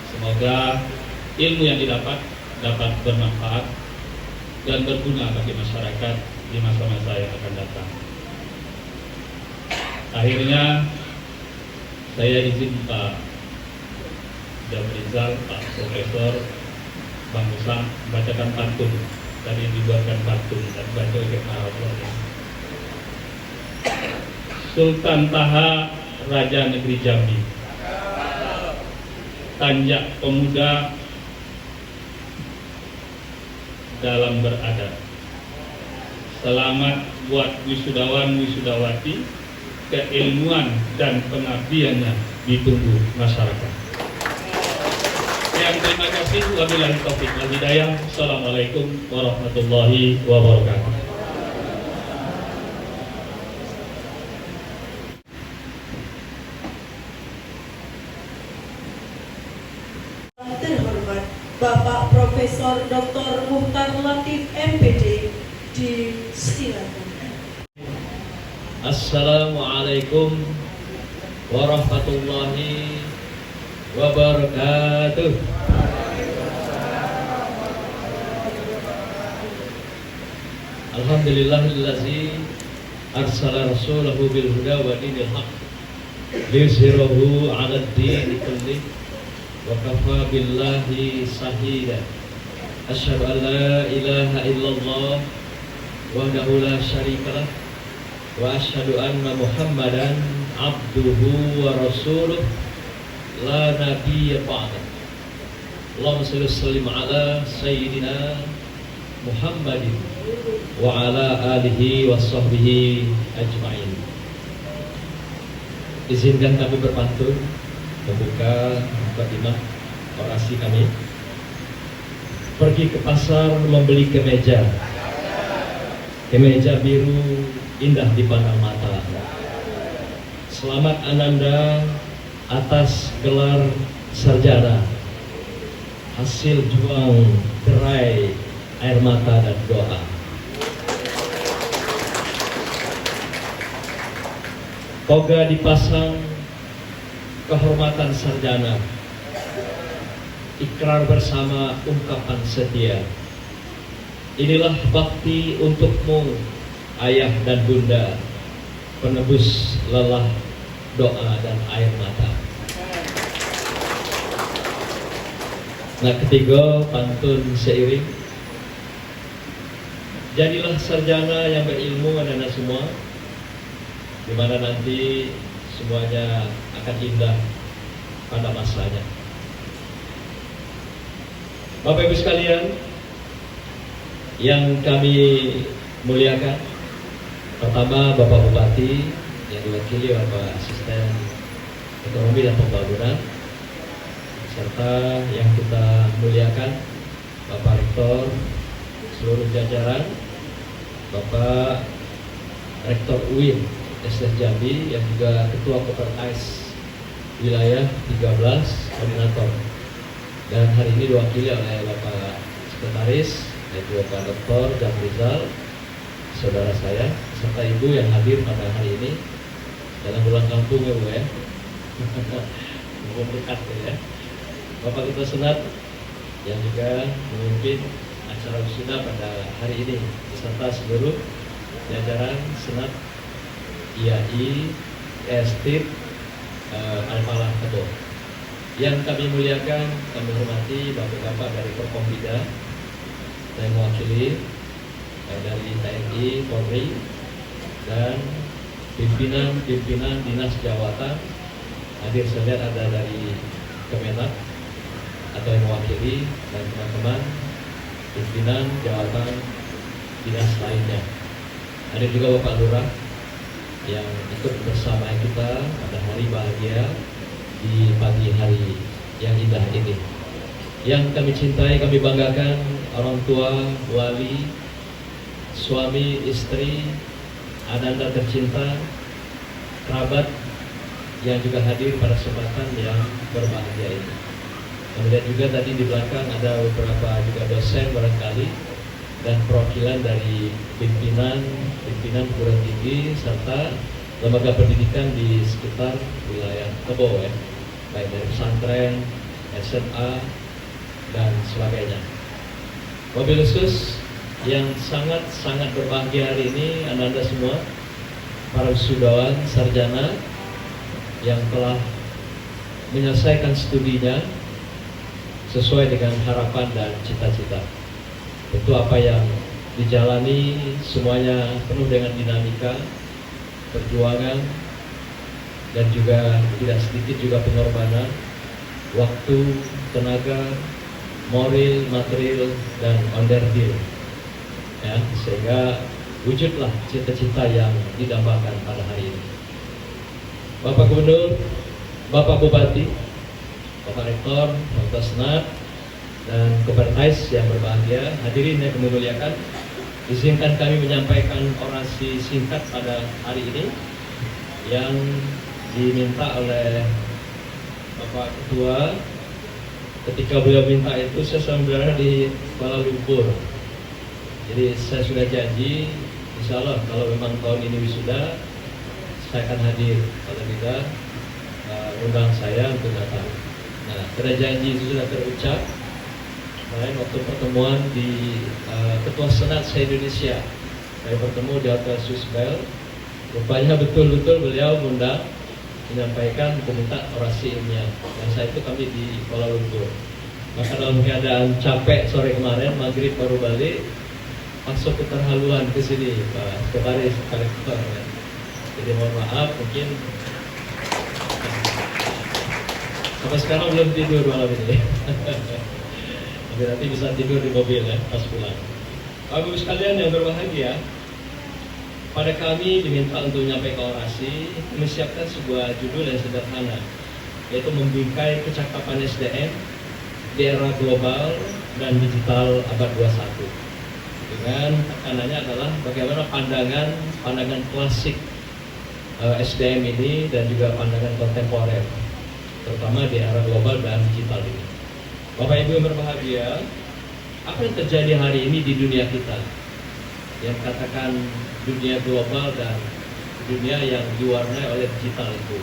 Semoga ilmu yang didapat dapat bermanfaat dan berguna bagi masyarakat di masa-masa yang akan datang. Akhirnya saya izin Pak Jamrizal, Pak Profesor, Bang Musa membacakan pantun. Tadi dibuatkan pantun dan baca oleh Allah. Sultan Taha, Raja Negeri Jambi, tanjak pemuda dalam berada. Selamat buat wisudawan, wisudawati, keilmuan dan pengabdiannya ditunggu masyarakat. Yang terima kasih. Wabillahi taufiq wal hidayah. Assalamualaikum warahmatullahi wabarakatuh. Terhormat Bapak Profesor Dr. Muhtar Latif MPD, disilakan. Assalamualaikum warahmatullahi wabarakatuh. Alhamdulillahillazi arsala rasulahu bil huda wa dinil haq liyuzhirahu 'ala ad-din kullih wa kafa billahi shahida. Asyhadu an la ilaha illallah wahdahu la syarika lah wa asyhadu anna Muhammadan abduhu wa rasuluh la nabiyya ba'da. Allahumma shalli wa sallim ala sayyidina Muhammadin wa ala alihi wa sahbihi ajma'in. Izinkan kami berpantun membuka mukadimah orasi kami. Pergi ke pasar membeli kemeja biru indah dipandang mata. Selamat Ananda atas gelar sarjana, hasil juang derai air mata dan doa. Toga dipasang, kehormatan sarjana, ikrar bersama, ungkapan setia. Inilah bakti untukmu, ayah dan bunda, penebus lelah doa dan air mata. Nah, ketiga pantun seiring. Jadilah sarjana yang berilmu anak-anak semua, di mana nanti semuanya akan indah pada masanya. Bapak Ibu sekalian yang kami muliakan, pertama Bapak Bupati yang diwakili oleh Bapak Asisten Ekonomi dan Pembangunan, serta yang kita muliakan Bapak Rektor, seluruh jajaran, Bapak Rektor UIN SDF Jambi yang juga Ketua Kopertais Wilayah 13 Koordinator, dan hari ini diwakili oleh Bapak Sekretaris yaitu Bapak Dr. Jamrizal, saudara saya, serta Ibu yang hadir pada hari ini dalam pulang kampung ya Bu ya. Mumpung dekat ya. Bapak Ketua Senat yang juga memimpin acara wisuda pada hari ini beserta seluruh jajaran Senat IAI Estit Al-Falah Tebo. Yang kami muliakan, kami hormati Bapak-Bapak dari Forkompida, saya mewakili dari TNI, Polri, dan pimpinan Dinas Jawatan. Hadir saya lihat ada dari Kemenak atau yang mewakili, dan teman-teman pimpinan jawatan dinas lainnya. Ada juga Bapak Lurah yang ikut bersama kita pada hari bahagia di pagi hari yang indah ini. Yang kami cintai, kami banggakan orang tua, wali, suami, istri, ananda tercinta, kerabat yang juga hadir pada kesempatan yang berbahagia ini. Kemudian juga tadi di belakang ada beberapa juga dosen barangkali dan perwakilan dari pimpinan perguruan tinggi serta lembaga pendidikan di sekitar wilayah Tebo ya, baik dari pesantren, SMA dan sebagainya. Wabil khusus yang sangat berbahagia hari ini Anda semua, para wisudawan sarjana yang telah menyelesaikan studinya sesuai dengan harapan dan cita-cita. Tentu apa yang dijalani semuanya penuh dengan dinamika, perjuangan, dan juga tidak sedikit juga pengorbanan, waktu, tenaga, moral, material, dan onderdil. Ya, sehingga wujudlah cita-cita yang didambakan pada hari ini. Bapak Gubernur, Bapak Bupati, Bapak Rektor, Bapak Senat, dan Kopertais yang berbahagia, hadirin yang kami muliakan, izinkan kami menyampaikan orasi singkat pada hari ini yang diminta oleh Bapak Ketua. Ketika beliau minta itu saya sebenarnya di Kuala Lumpur. Jadi saya sudah janji, insya Allah kalau memang tahun ini wisuda, saya akan hadir. Kalau tidak, undang saya untuk datang. Nah, pada janji itu sudah terucap. Kemarin waktu pertemuan di Ketua Senat se-Indonesia, saya bertemu di Hotel Swiss Bell. Rupanya betul-betul beliau mengundang, menyampaikan meminta orasi ilmiah. Dan saya itu kami di Kuala Lumpur. Maka dalam keadaan capek sore kemarin, maghrib baru balik, masuk keterhaluan ke sini, Pak Sekretaris, Pak Rektor. Ya. Jadi mohon maaf, mungkin sampai sekarang belum tidur malam ini. Tapi nanti bisa tidur di mobil ya, pas pulang. Bapak Ibu sekalian yang berbahagia, pada kami diminta untuk menyampaikan orasi, menyiapkan sebuah judul yang sederhana, yaitu membingkai kecakapan SDM di era global dan digital abad 21. Dengan tekanannya adalah bagaimana pandangan klasik SDM ini dan juga pandangan kontemporer, terutama di era global dan digital ini. Bapak Ibu yang berbahagia, apa yang terjadi hari ini di dunia kita yang katakan dunia global dan dunia yang diwarnai oleh digital itu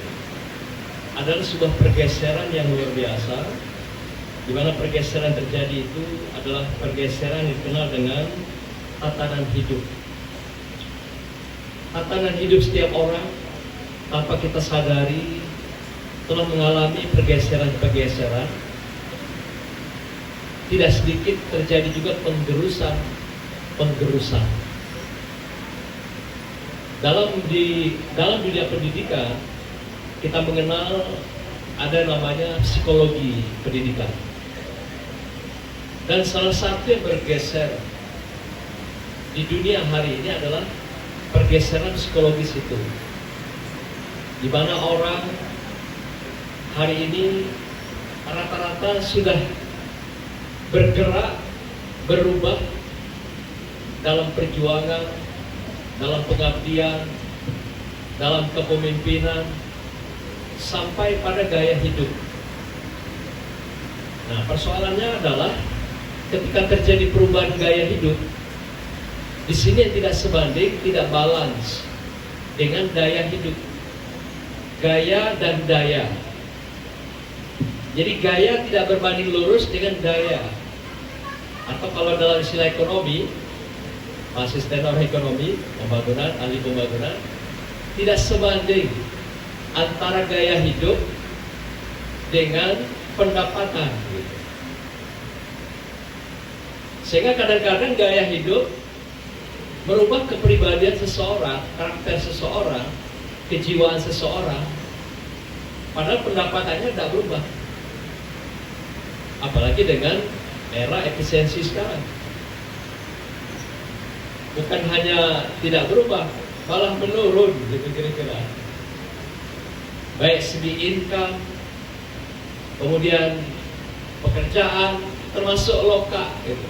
adalah sebuah pergeseran yang luar biasa, di mana pergeseran terjadi itu adalah pergeseran yang dikenal dengan tatanan hidup. Tatanan hidup setiap orang tanpa kita sadari telah mengalami pergeseran-pergeseran tidak sedikit terjadi juga penggerusan. Dalam dunia pendidikan kita mengenal ada namanya psikologi pendidikan. Dan salah satu yang bergeser di dunia hari ini adalah pergeseran psikologis itu, di mana orang hari ini rata-rata sudah bergerak, berubah dalam perjuangan, dalam pengabdian, dalam kepemimpinan, sampai pada gaya hidup. Nah, persoalannya adalah ketika terjadi perubahan gaya hidup, di sini yang tidak sebanding, tidak balance dengan daya hidup. Gaya dan daya. Jadi gaya tidak berbanding lurus dengan daya. Atau kalau dalam istilah ekonomi, asisten ekonomi, pembangunan, ahli pembangunan, tidak sebanding antara gaya hidup dengan pendapatan. Sehingga kadang-kadang gaya hidup merubah kepribadian seseorang, karakter seseorang, kejiwaan seseorang, padahal pendapatannya tidak berubah. Apalagi dengan era efisiensi sekarang. Bukan hanya tidak berubah, malah menurun, gitu kira-kira. Baik segi income, kemudian pekerjaan, termasuk loka, gitu.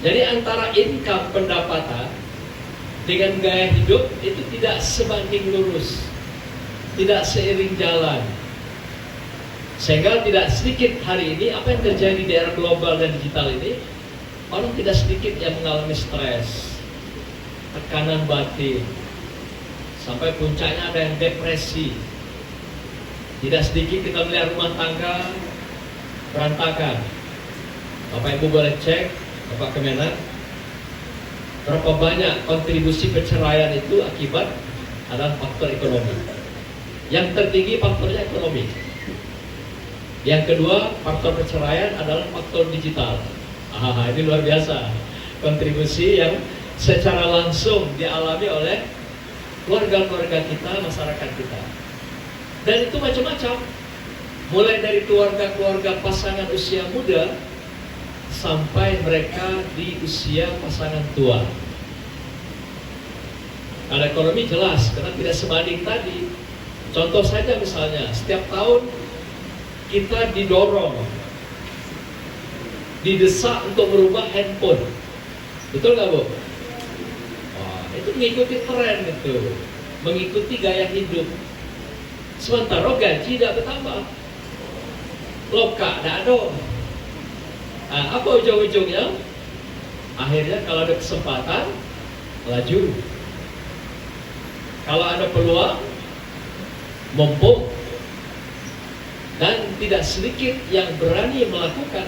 Jadi antara income pendapatan dengan gaya hidup itu tidak sebanding lurus, tidak seiring jalan. Sehingga tidak sedikit hari ini apa yang terjadi di era global dan digital ini, orang tidak sedikit yang mengalami stres, tekanan batin, sampai puncaknya ada yang depresi. Tidak sedikit kita melihat rumah tangga berantakan. Bapak Ibu boleh cek, Bapak Kemenak, berapa banyak kontribusi perceraian itu akibat adalah faktor ekonomi. Yang tertinggi faktornya ekonomi. Yang kedua, faktor perceraian adalah faktor digital. Ini luar biasa. Kontribusi yang secara langsung dialami oleh keluarga-keluarga kita, masyarakat kita. Dan itu macam-macam. Mulai dari keluarga-keluarga pasangan usia muda sampai mereka di usia pasangan tua. Kalau ekonomi jelas, karena tidak sebanding tadi. Contoh saja misalnya, setiap tahun kita didorong, didesak untuk merubah handphone. Betul nggak, Bu? Wah, itu mengikuti tren itu, mengikuti gaya hidup. Sementara gaji tidak bertambah, loka tidak ada. Nah, apa ujung-ujungnya? Akhirnya kalau ada kesempatan, laju. Kalau ada peluang, mumpung. Dan tidak sedikit yang berani melakukan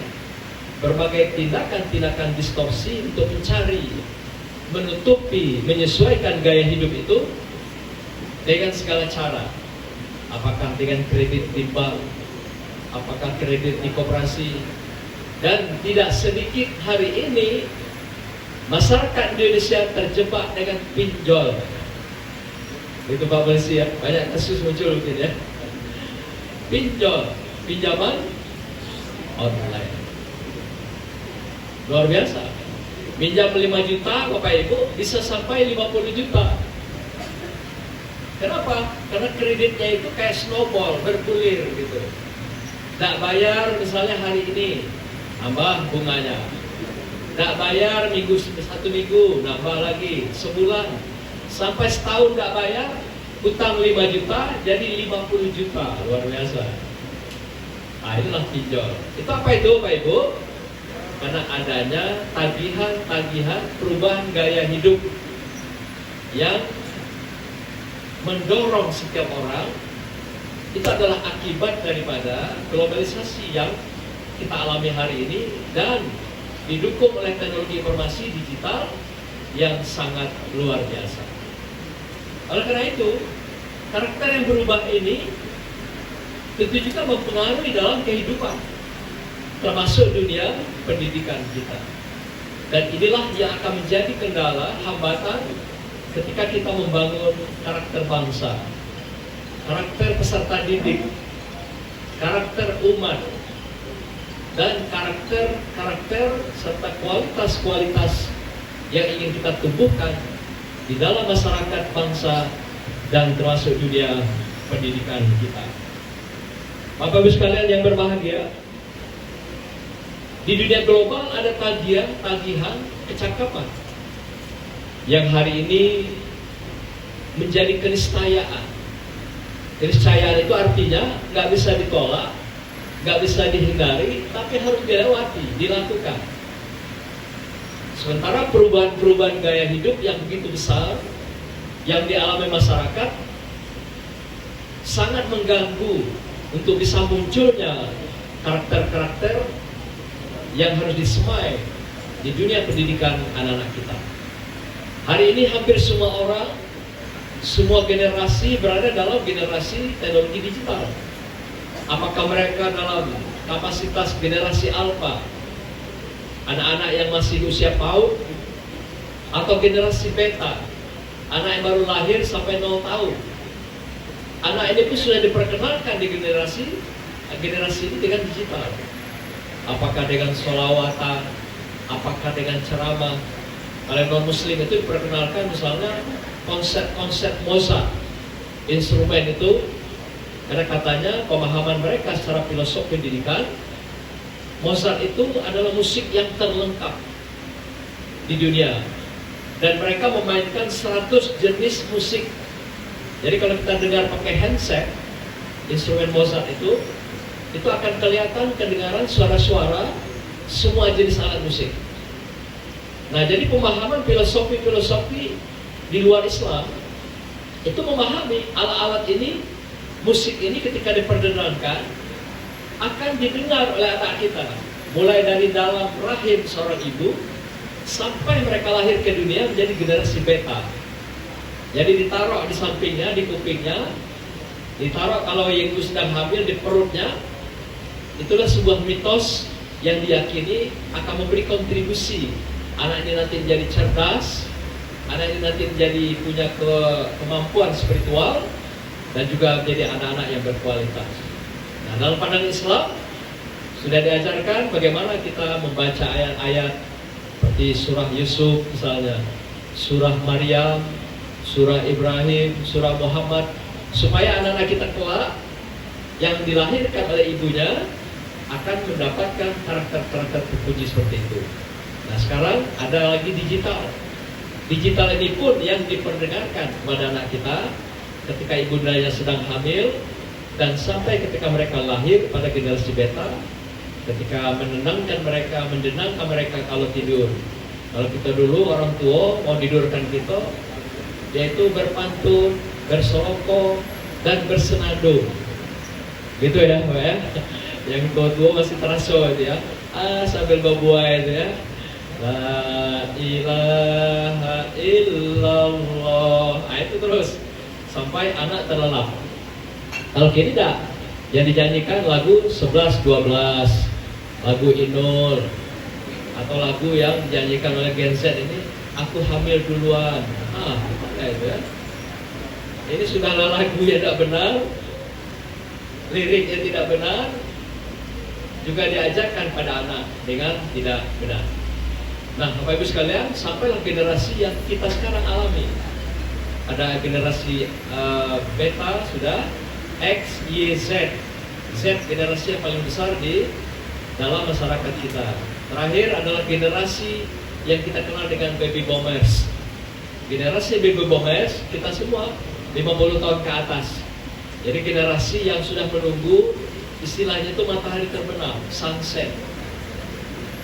berbagai tindakan-tindakan distorsi untuk mencari, menutupi, menyesuaikan gaya hidup itu dengan segala cara. Apakah dengan kredit di bank, apakah kredit di koperasi. Dan tidak sedikit hari ini masyarakat Indonesia terjebak dengan pinjol. Itu Pak Polisi ya, banyak kasus muncul mungkin ya. Pinjol, pinjaman online. Luar biasa. Pinjam 5 juta Bapak Ibu bisa sampai 50 juta. Kenapa? Karena kreditnya itu kayak snowball, bergulir gitu. Tidak bayar misalnya hari ini, nambah bunganya. Tidak bayar satu minggu, nambah lagi. Sebulan, sampai setahun tidak bayar, utang 5 juta jadi 50 juta. Luar biasa. Nah, inilah pinjol. Itu apa itu Pak Ibu? Karena adanya tagihan-tagihan perubahan gaya hidup yang mendorong setiap orang. Itu adalah akibat daripada globalisasi yang kita alami hari ini dan didukung oleh teknologi informasi digital yang sangat luar biasa. Oleh karena itu, karakter yang berubah ini tentu juga mempengaruhi dalam kehidupan. termasuk dunia pendidikan kita. Dan inilah yang akan menjadi kendala, hambatan ketika kita membangun karakter bangsa, karakter peserta didik, karakter umat, dan karakter serta kualitas-kualitas yang ingin kita tumbuhkan di dalam masyarakat bangsa dan termasuk dunia pendidikan kita. Bapak Ibu sekalian yang berbahagia, di dunia global ada tagihan kecakapan yang hari ini menjadi keniscayaan. Keniscayaan itu artinya nggak bisa ditolak, nggak bisa dihindari, tapi harus dilewati, dilakukan. Sementara perubahan-perubahan gaya hidup yang begitu besar yang dialami masyarakat sangat mengganggu untuk bisa munculnya karakter-karakter yang harus disemai di dunia pendidikan anak-anak kita. Hari ini hampir semua orang, semua generasi berada dalam generasi teknologi digital. Apakah mereka dalam kapasitas generasi alpha, anak-anak yang masih usia PAUD, atau generasi beta, anak yang baru lahir sampai 0 tahun. Anak ini pun sudah diperkenalkan di generasi ini dengan digital. Apakah dengan sholawatan, apakah dengan ceramah. Kalau non muslim itu diperkenalkan misalnya konsep-konsep Mozart, instrumen itu, karena katanya pemahaman mereka secara filosofi pendidikan, Mozart itu adalah musik yang terlengkap di dunia, dan mereka memainkan 100 jenis musik. Jadi kalau kita dengar pakai handset instrumen Mozart itu akan kelihatan kedengaran suara-suara semua jenis alat musik. Nah, jadi pemahaman filosofi di luar Islam itu memahami alat-alat ini, musik ini ketika diperdengarkan akan didengar oleh anak kita, mulai dari dalam rahim seorang ibu sampai mereka lahir ke dunia menjadi generasi beta. Jadi ditaruh di sampingnya, di kupingnya, ditaruh kalau ibu sedang hamil di perutnya. Itulah sebuah mitos yang diyakini akan memberi kontribusi. Anak ini nanti menjadi cerdas, anak ini nanti menjadi punya kemampuan spiritual, dan juga menjadi anak-anak yang berkualitas. Nah, dalam pandangan Islam sudah diajarkan bagaimana kita membaca ayat-ayat seperti surah Yusuf misalnya, surah Maryam, surah Ibrahim, surah Muhammad, supaya anak-anak kita kelak yang dilahirkan oleh ibunya akan mendapatkan karakter-karakter terpuji seperti itu. Nah, sekarang ada lagi digital. Digital ini pun yang diperdengarkan kepada anak kita ketika ibundanya sedang hamil dan sampai ketika mereka lahir pada generasi beta, ketika menenangkan mereka kalau tidur. Kalau kita dulu orang tua mau tidurkan kita, yaitu berpantun, bersoloko, dan bersenandung. Gitu ya, Pak ya. Yang tua masih terasa itu ya. Sambil berbuai itu ya. La ilaha illallah. Nah, itu terus sampai anak terlelap. Kalau kini tidak, yang dinyanyikan lagu 11-12, lagu Inul, atau lagu yang dinyanyikan oleh Gen Z ini, aku hamil duluan. Itu ya. Ini sudahlah lagu yang tidak benar, liriknya tidak benar, juga diajarkan pada anak dengan tidak benar. Nah, Bapak Ibu sekalian, sampailah generasi yang kita sekarang alami. Ada generasi beta sudah, X, Y, Z. Z generasi yang paling besar di dalam masyarakat kita. Terakhir adalah generasi yang kita kenal dengan baby boomers. Generasi baby boomers kita semua 50 tahun ke atas. Jadi generasi yang sudah menunggu, istilahnya itu matahari terbenam, sunset,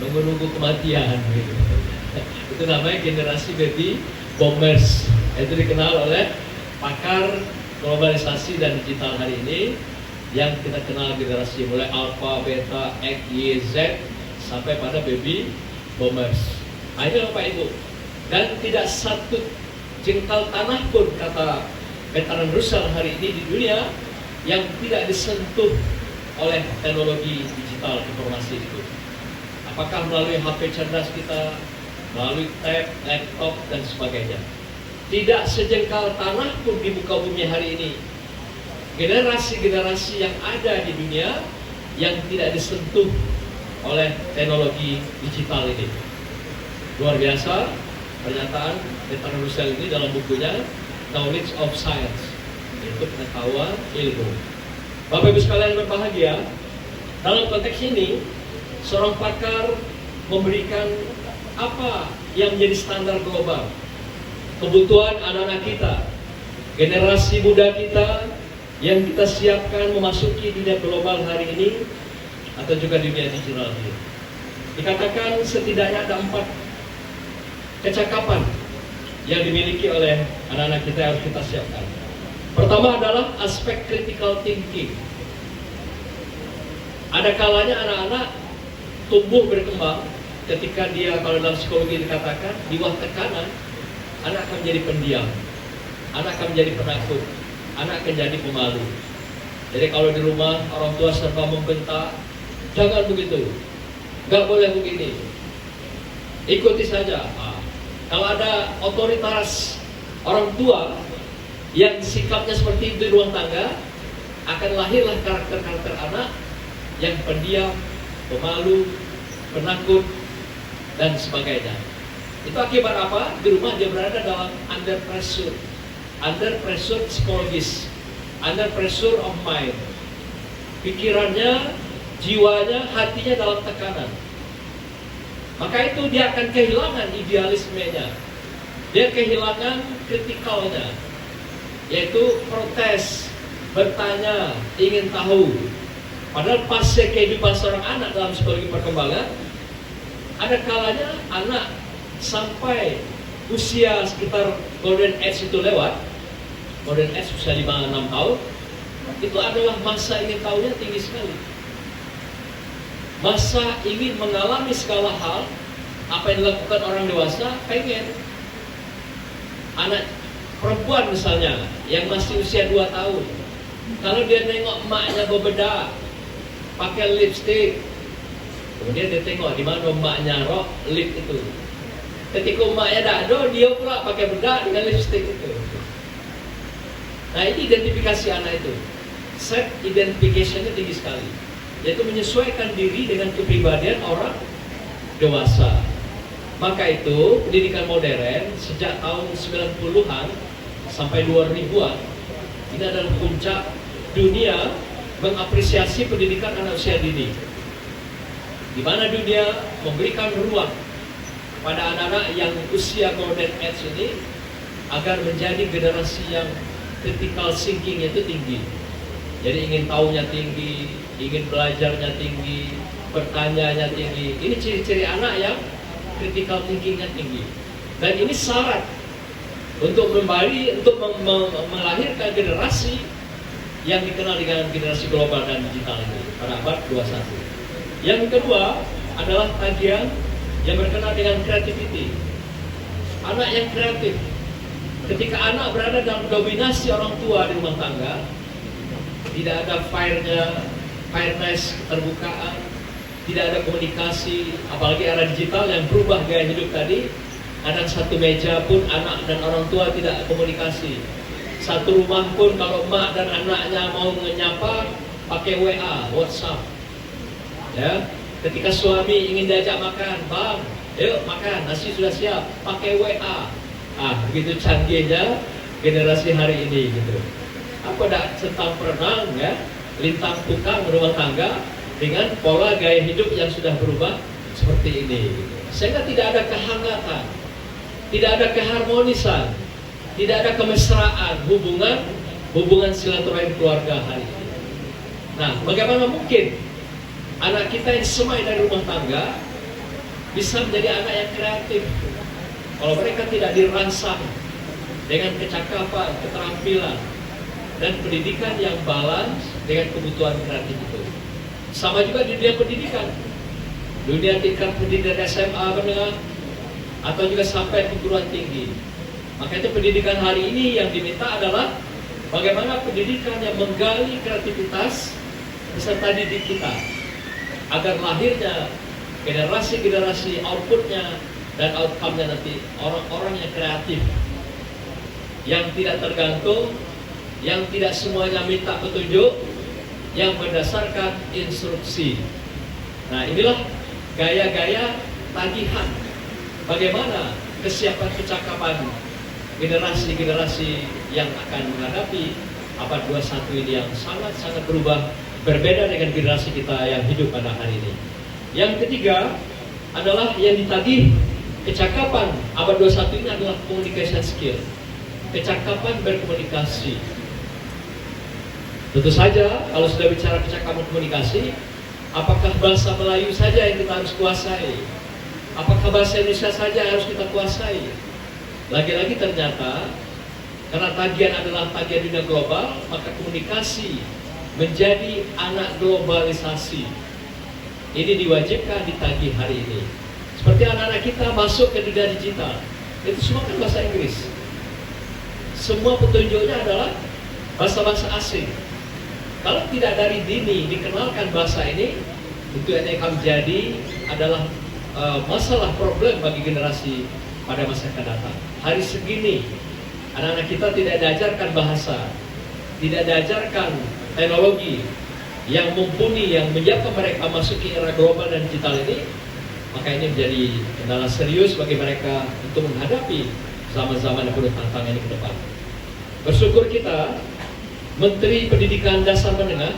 menunggu kematian gitu. Itu namanya generasi baby boomers. Itu dikenal oleh pakar globalisasi dan digital hari ini, yang kita kenal generasi mulai alpha, beta, X, Y, Z sampai pada baby boomers. Nah, ini Bapak Ibu. Dan tidak satu jengkal tanah pun, kata veteran Russell hari ini di dunia, yang tidak disentuh oleh teknologi digital. digital informasi itu. Apakah melalui HP cerdas kita, melalui tab, laptop, dan sebagainya. Tidak sejengkal tanah pun di muka bumi hari ini. Generasi-generasi yang ada di dunia yang tidak disentuh oleh teknologi digital ini. Luar biasa pernyataan Bertrand Russell ini dalam bukunya Knowledge of Science, yaitu pengetahuan ilmu. Bapak Ibu sekalian yang berbahagia, dalam konteks ini seorang pakar memberikan apa yang menjadi standar global, kebutuhan anak-anak kita, generasi muda kita yang kita siapkan memasuki dunia global hari ini atau juga dunia digital ini. Dikatakan setidaknya ada 4 kecakapan yang dimiliki oleh anak-anak kita yang harus kita siapkan. Pertama adalah aspek critical thinking. Ada kalanya anak-anak tumbuh berkembang ketika dia, kalau dalam psikologi dikatakan, di bawah tekanan, anak akan menjadi pendiam, anak akan menjadi penakut, anak akan jadi pemalu. Jadi kalau di rumah orang tua serba membentak, jangan begitu, nggak boleh begini, ikuti saja. Kalau ada otoritas orang tua yang sikapnya seperti itu di ruang tangga, akan lahirlah karakter-karakter anak yang pendiam, pemalu, penakut, dan sebagainya. Itu akibat apa? Di rumah dia berada dalam under pressure psikologis, under pressure of mind. Pikirannya, jiwanya, hatinya dalam tekanan. Maka itu dia akan kehilangan idealismenya, dia kehilangan kritikalnya, yaitu protes, bertanya, ingin tahu. Padahal fase kehidupan seorang anak dalam psikologi perkembangan, ada kalanya anak sampai usia sekitar golden age itu lewat, golden age usia 5-6 tahun, itu adalah masa ingin tahunya tinggi sekali. Masa ingin mengalami segala hal, apa yang dilakukan orang dewasa, pengen. Anak perempuan misalnya, yang masih usia 2 tahun, kalau dia nengok emaknya bebedak, pakai lipstick, kemudian dia tengok di mana emaknya rok lip itu. Ketika emaknya dado, dia pula pakai bedak dengan lipstick itu. Nah, ini identifikasi anak itu. Self identification-nya tinggi sekali, yaitu menyesuaikan diri dengan kepribadian orang dewasa. Maka itu pendidikan modern sejak tahun 90-an sampai 2000-an ini adalah puncak dunia mengapresiasi pendidikan anak usia dini, di mana dunia memberikan ruang pada anak-anak yang usia golden age ini agar menjadi generasi yang critical thinking itu tinggi. Jadi ingin tahunya tinggi, ingin belajarnya tinggi, bertanyanya tinggi. Ini ciri-ciri anak yang critical thinkingnya tinggi. Dan ini syarat untuk melahirkan generasi yang dikenal dengan generasi global dan digital ini pada abad 21. Yang kedua adalah tagihan yang berkenaan dengan creativity. Anak yang kreatif. Ketika anak berada dalam dominasi orang tua di rumah tangga, tidak ada fairness, keterbukaan, tidak ada komunikasi, apalagi era digital yang berubah gaya hidup tadi. Kadang satu meja pun anak dan orang tua tidak komunikasi. Satu rumah pun kalau emak dan anaknya mau menyapa pakai WA, WhatsApp. Ya, ketika suami ingin diajak makan, bang, yuk makan, nasi sudah siap, pakai WA. Begitu canggihnya generasi hari ini gitu. Apa dah centang perenang ya, lintang tukang rumah tangga dengan pola gaya hidup yang sudah berubah seperti ini. Sehingga tidak ada kehangatan, tidak ada keharmonisan, tidak ada kemesraan hubungan silaturahim keluarga hari ini. Nah, bagaimana mungkin anak kita yang semai dari rumah tangga bisa menjadi anak yang kreatif kalau mereka tidak dirangsang dengan kecakapan, keterampilan, dan pendidikan yang balance dengan kebutuhan kreatif itu. Sama juga di dunia pendidikan, dunia tingkat pendidikan SMA menengah atau juga sampai perguruan tinggi. Maka itu pendidikan hari ini yang diminta adalah bagaimana pendidikan yang menggali kreativitas peserta didik kita. agar lahirnya generasi-generasi outputnya dan outcome-nya nanti orang-orang yang kreatif, yang tidak tergantung, yang tidak semuanya minta petunjuk, yang berdasarkan instruksi. Nah, inilah gaya-gaya tagihan bagaimana kesiapan kecakapan generasi-generasi yang akan menghadapi abad 21 ini yang sangat-sangat berubah, berbeda dengan generasi kita yang hidup pada hari ini. Yang ketiga adalah yang ditagih kecakapan abad 21 ini adalah communication skill, kecakapan berkomunikasi. Tentu saja kalau sudah bicara kecakapan komunikasi, apakah bahasa Melayu saja yang kita harus kuasai? Apakah bahasa Indonesia saja yang harus kita kuasai? Lagi-lagi ternyata karena tagihan adalah tagihan dunia global, maka komunikasi menjadi anak globalisasi. Ini diwajibkan ditagih hari ini. Seperti anak-anak kita masuk ke dunia digital, itu semua kan bahasa Inggris. Semua petunjuknya adalah bahasa-bahasa asing. Kalau tidak dari dini dikenalkan bahasa ini, itu yang akan menjadi adalah masalah problem bagi generasi pada masa akan datang. Hari segini anak-anak kita tidak diajarkan bahasa, tidak diajarkan teknologi yang mumpuni, yang menyiapkan mereka masuk ke era global dan digital ini, maka ini menjadi kendala serius bagi mereka untuk menghadapi zaman-zaman yang penuh tantangan ini ke depan. Bersyukur kita, Menteri Pendidikan Dasar Menengah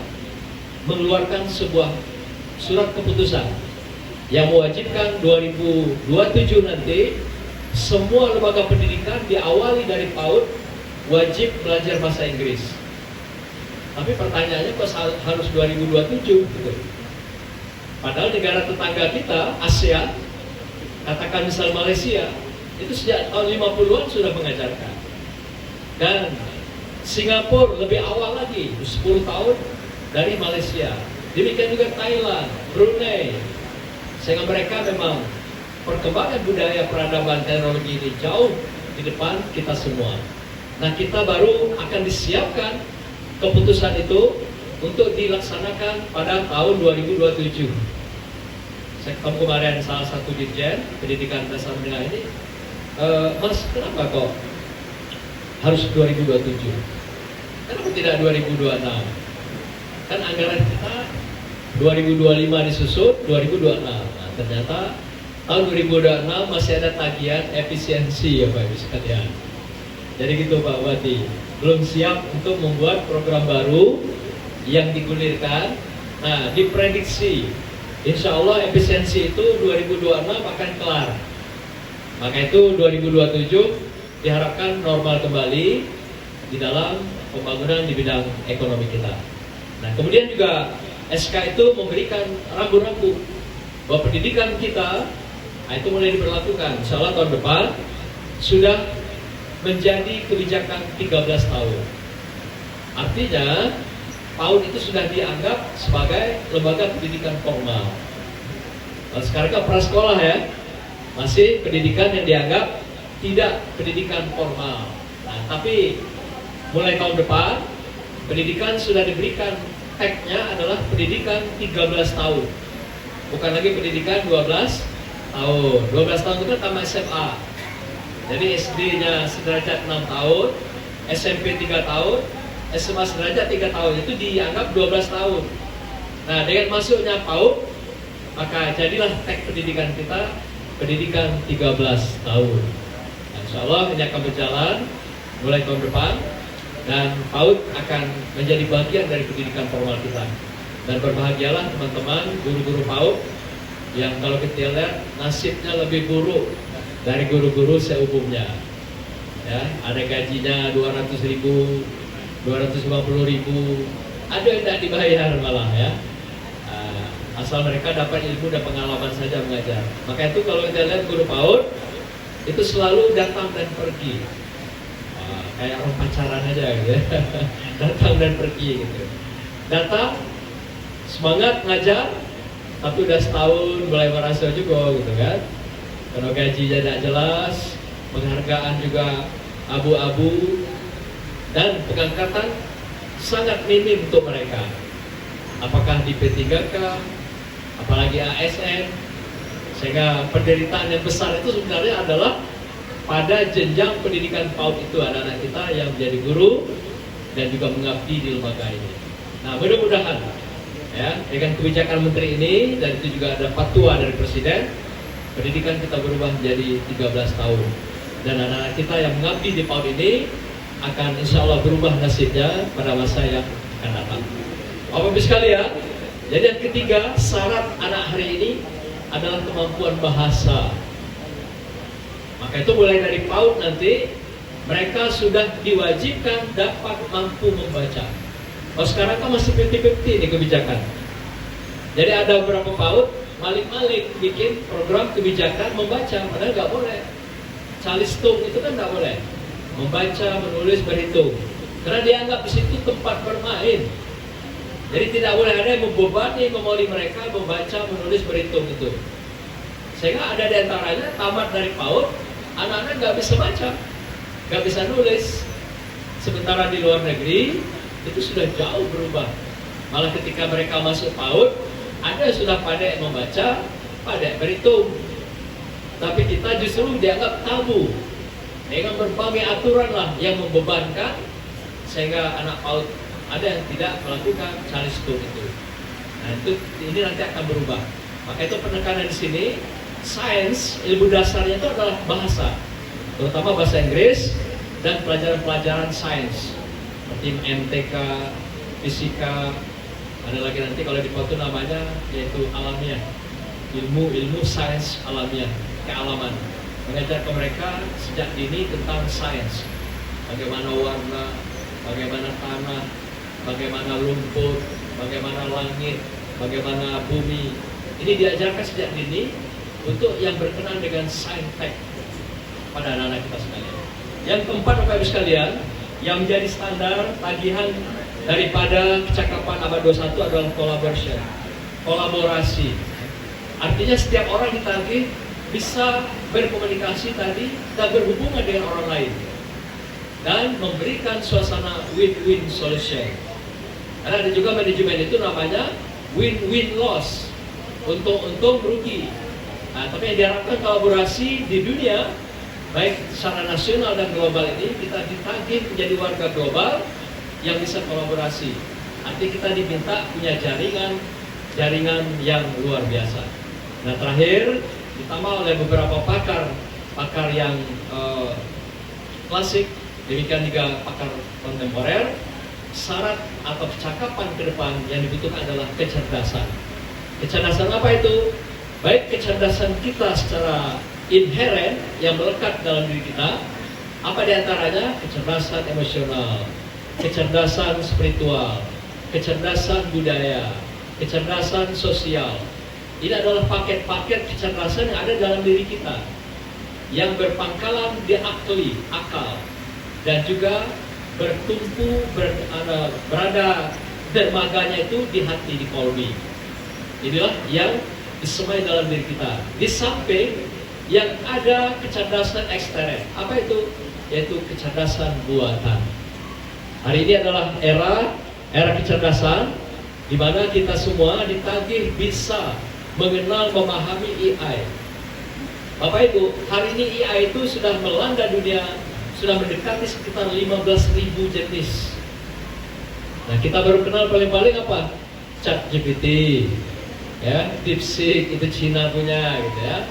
mengeluarkan sebuah surat keputusan yang mewajibkan 2027 nanti semua lembaga pendidikan diawali dari PAUD wajib belajar bahasa Inggris. Tapi pertanyaannya kok harus 2027 gitu. Padahal negara tetangga kita, ASEAN, katakan misal Malaysia, itu sejak tahun 50-an sudah mengajarkan. Dan Singapura lebih awal lagi, 10 tahun dari Malaysia. Demikian juga Thailand, Brunei. Sehingga mereka memang perkembangan budaya peradaban teknologi ini jauh di depan kita semua. Nah, kita baru akan disiapkan keputusan itu untuk dilaksanakan pada tahun 2027. Saya ketemu kemarin salah satu dirjen pendidikan dasar menengah ini, Mas, kenapa kok harus 2027? Kenapa tidak 2026? Kan anggaran kita 2025 disusun, 2026. Nah, ternyata tahun 2026 masih ada tagihan efisiensi ya Pak Ibu sekalian. Jadi gitu Pak Bupati, belum siap untuk membuat program baru yang digulirkan. Nah, diprediksi insya Allah efisiensi itu 2026 akan kelar. Maka itu 2027 diharapkan normal kembali di dalam pembangunan di bidang ekonomi kita. Nah, kemudian juga SK itu memberikan rambu-rambu bahwa pendidikan kita itu mulai diberlakukan. Insya Allah tahun depan sudah menjadi kebijakan 13 tahun. Artinya PAUD itu sudah dianggap sebagai lembaga pendidikan formal. Nah, sekarang kan prasekolah ya, masih pendidikan yang dianggap tidak pendidikan formal. Nah, tapi mulai tahun depan pendidikan sudah diberikan tag-nya adalah pendidikan 13 tahun. Bukan lagi pendidikan 12 tahun. 12 tahun itu kan tamat SMA. Jadi SD-nya sederajat 6 tahun, SMP 3 tahun, SMA sederajat 3 tahun. Itu dianggap 12 tahun. Nah, dengan masuknya PAUD, maka jadilah tag pendidikan kita pendidikan 13 tahun. Nah, insya Allah ini akan berjalan mulai tahun depan, dan PAUD akan menjadi bagian dari pendidikan formal kita. Dan berbahagialah teman-teman guru-guru PAUD yang kalau kita lihat nasibnya lebih buruk dari guru-guru seumumnya. Ya, ada gajinya 200.000, 250.000, ada yang tidak dibayar malah ya. Asal mereka dapat ilmu dan pengalaman saja mengajar. Maka itu kalau kita lihat guru PAUD itu selalu datang dan pergi. Kayak orang pacaran aja gitu ya. Datang dan pergi gitu. Datang semangat ngajar, tapi udah setahun mulai merasa juga gitu kan. Karena gajinya tidak jelas, penghargaan juga abu-abu, dan pengangkatan sangat minim untuk mereka. Apakah di P3K, apalagi ASN, sehingga penderitaan yang besar itu sebenarnya adalah pada jenjang pendidikan PAUD itu anak-anak kita yang menjadi guru dan juga mengabdi di lembaga ini. Nah, mudah-mudahan ya dengan kebijakan menteri ini dan itu juga ada fatwa dari presiden, pendidikan kita berubah menjadi 13 tahun dan anak-anak kita yang mengabdi di PAUD ini akan insya Allah berubah nasibnya pada masa yang akan datang. Bapak-Ibu sekalian, jadi yang ketiga syarat anak hari ini adalah kemampuan bahasa. Maka itu mulai dari PAUD nanti mereka sudah diwajibkan dapat mampu membaca. Oh sekarang kan masih 50-50 nih kebijakan. Jadi ada beberapa PAUD malik-malik bikin program kebijakan membaca, padahal nggak boleh. Calistung itu kan nggak boleh. Membaca, menulis, berhitung. Karena dianggap di situ tempat bermain. Jadi tidak boleh ada yang membebani memoli mereka membaca, menulis, berhitung itu. Sehingga ada di antaranya tamat dari PAUD, anak-anak nggak bisa baca, nggak bisa nulis. Sementara di luar negeri itu sudah jauh berubah. Malah ketika mereka masuk PAUD, ada yang sudah pandai membaca, pandai berhitung. Tapi kita justru dianggap tabu. Dengan berbagai aturan lah yang membebankan, sehingga anak PAUD ada yang tidak melakukan calistung itu. Nah itu ini nanti akan berubah. Maka itu penekanan di sini, sains ilmu dasarnya itu adalah bahasa, terutama bahasa Inggris dan pelajaran-pelajaran sains seperti MTK, fisika, ada lagi nanti kalau di foto namanya yaitu alamiah, ilmu sains alamiah, kealaman. Mengajar ke mereka sejak dini tentang sains, bagaimana warna, bagaimana tanah, bagaimana lumpur, bagaimana langit, bagaimana bumi. Ini diajarkan sejak dini untuk yang berkenan dengan saintek pada anak-anak kita sekalian. Yang keempat, Bapak Ibu sekalian, yang menjadi standar tagihan daripada kecakapan abad 21 adalah collaboration, kolaborasi. Artinya setiap orang ditagih bisa berkomunikasi tadi dan berhubungan dengan orang lain dan memberikan suasana win-win solution. Karena ada juga manajemen itu namanya win-win loss, untung rugi. Nah, tapi yang diharapkan kolaborasi di dunia baik secara nasional dan global ini kita ditagih menjadi warga global yang bisa kolaborasi. Artinya kita diminta punya jaringan yang luar biasa. Nah terakhir ditambah oleh beberapa pakar yang klasik, demikian juga pakar kontemporer. Syarat atau kecakapan ke depan yang dibutuhkan adalah kecerdasan. Kecerdasan apa itu? Baik kecerdasan kita secara inheren yang melekat dalam diri kita, apa diantaranya? Kecerdasan emosional, kecerdasan spiritual, kecerdasan budaya, kecerdasan sosial. Ini adalah paket-paket kecerdasan yang ada dalam diri kita yang berpangkalan di akal, dan juga bertumpu berada dermaganya itu di hati, di kolbi. Inilah yang disemai dalam diri kita. Di samping yang ada kecerdasan ekstern. Apa itu? Yaitu kecerdasan buatan. Hari ini adalah era kecerdasan di mana kita semua ditagih bisa mengenal, memahami AI. Bapak Ibu, hari ini AI itu sudah melanda dunia, sudah mendekati sekitar 15.000 jenis. Nah, kita baru kenal paling-paling apa? ChatGPT, ya, DeepSeek itu Cina punya, gitu ya.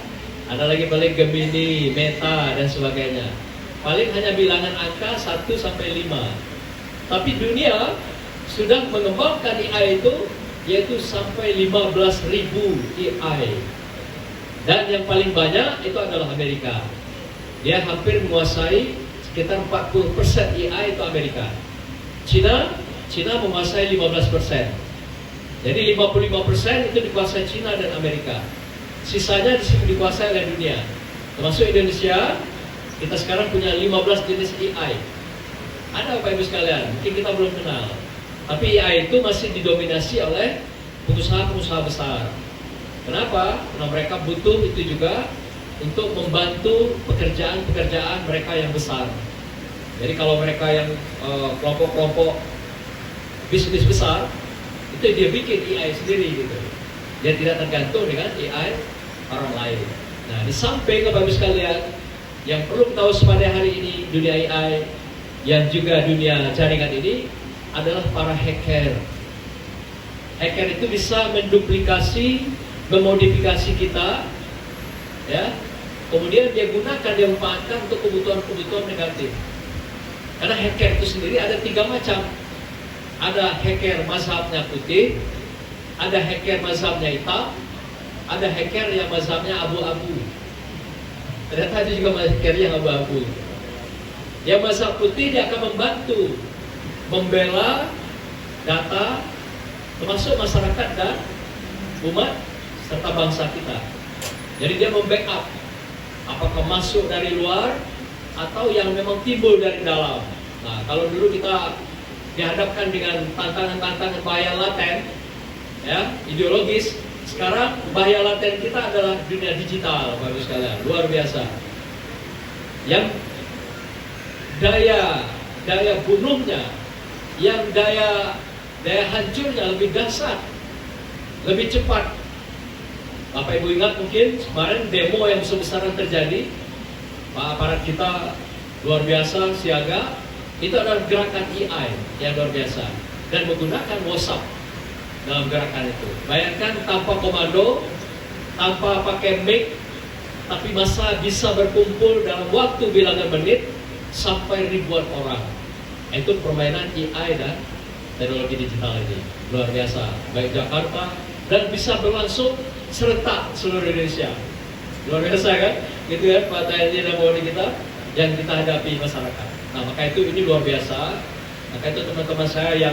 Ada lagi paling Gemini, Meta dan sebagainya. Paling hanya bilangan angka 1 sampai 5. Tapi dunia sudah mengembangkan AI itu yaitu sampai 15.000 AI. Dan yang paling banyak itu adalah Amerika. Dia hampir menguasai sekitar 40% AI itu Amerika. Cina menguasai 15%. Jadi 55% itu dikuasai Cina dan Amerika. Sisanya dikuasai oleh dunia. Termasuk Indonesia, kita sekarang punya 15 jenis AI. Ada Bapak Ibu sekalian, mungkin kita belum kenal. Tapi AI itu masih didominasi oleh pengusaha-pengusaha besar. Kenapa? Karena mereka butuh itu juga untuk membantu pekerjaan-pekerjaan mereka yang besar. Jadi kalau mereka yang kelompok-kelompok bisnis besar, itu dia bikin AI sendiri gitu. Dia tidak tergantung dengan AI orang lain. Nah, di samping Bapak Ibu sekalian, yang perlu kita tahu pada hari ini dunia AI yang juga dunia jaringan ini adalah para hacker. Hacker itu bisa menduplikasi, memodifikasi kita, ya. Kemudian dia gunakan, dia manfaatkan untuk kebutuhan-kebutuhan negatif. Karena hacker itu sendiri ada 3 macam. Ada hacker mazhabnya putih, ada hacker mazhabnya hitam, ada hacker yang mazhabnya abu-abu. Ternyata ada juga hacker yang abu-abu. Yang mazhab putih dia akan membantu membela data termasuk masyarakat dan umat serta bangsa kita. Jadi dia membackup apakah masuk dari luar atau yang memang timbul dari dalam. Nah, kalau dulu kita dihadapkan dengan tantangan-tantangan bahaya laten, ya, ideologis. Sekarang bahaya laten kita adalah dunia digital, Bapak Ibu sekalian, luar biasa. Yang daya bunuhnya, yang daya hancurnya lebih dahsyat, lebih cepat. Bapak Ibu ingat mungkin kemarin demo yang besar-besaran terjadi, Pak aparat kita luar biasa siaga. Itu adalah gerakan AI yang luar biasa dan menggunakan WhatsApp dalam gerakan itu. Bayangkan tanpa komando, tanpa pakai mic, tapi massa bisa berkumpul dalam waktu bilangan menit sampai ribuan orang. Itu permainan AI dan teknologi digital ini luar biasa. Baik Jakarta dan bisa berlangsung serentak seluruh Indonesia. Luar biasa kan? Gitu ya Pak TNI dan Polri kita yang kita hadapi masyarakat. Nah, maka itu ini luar biasa. Maka itu teman-teman saya yang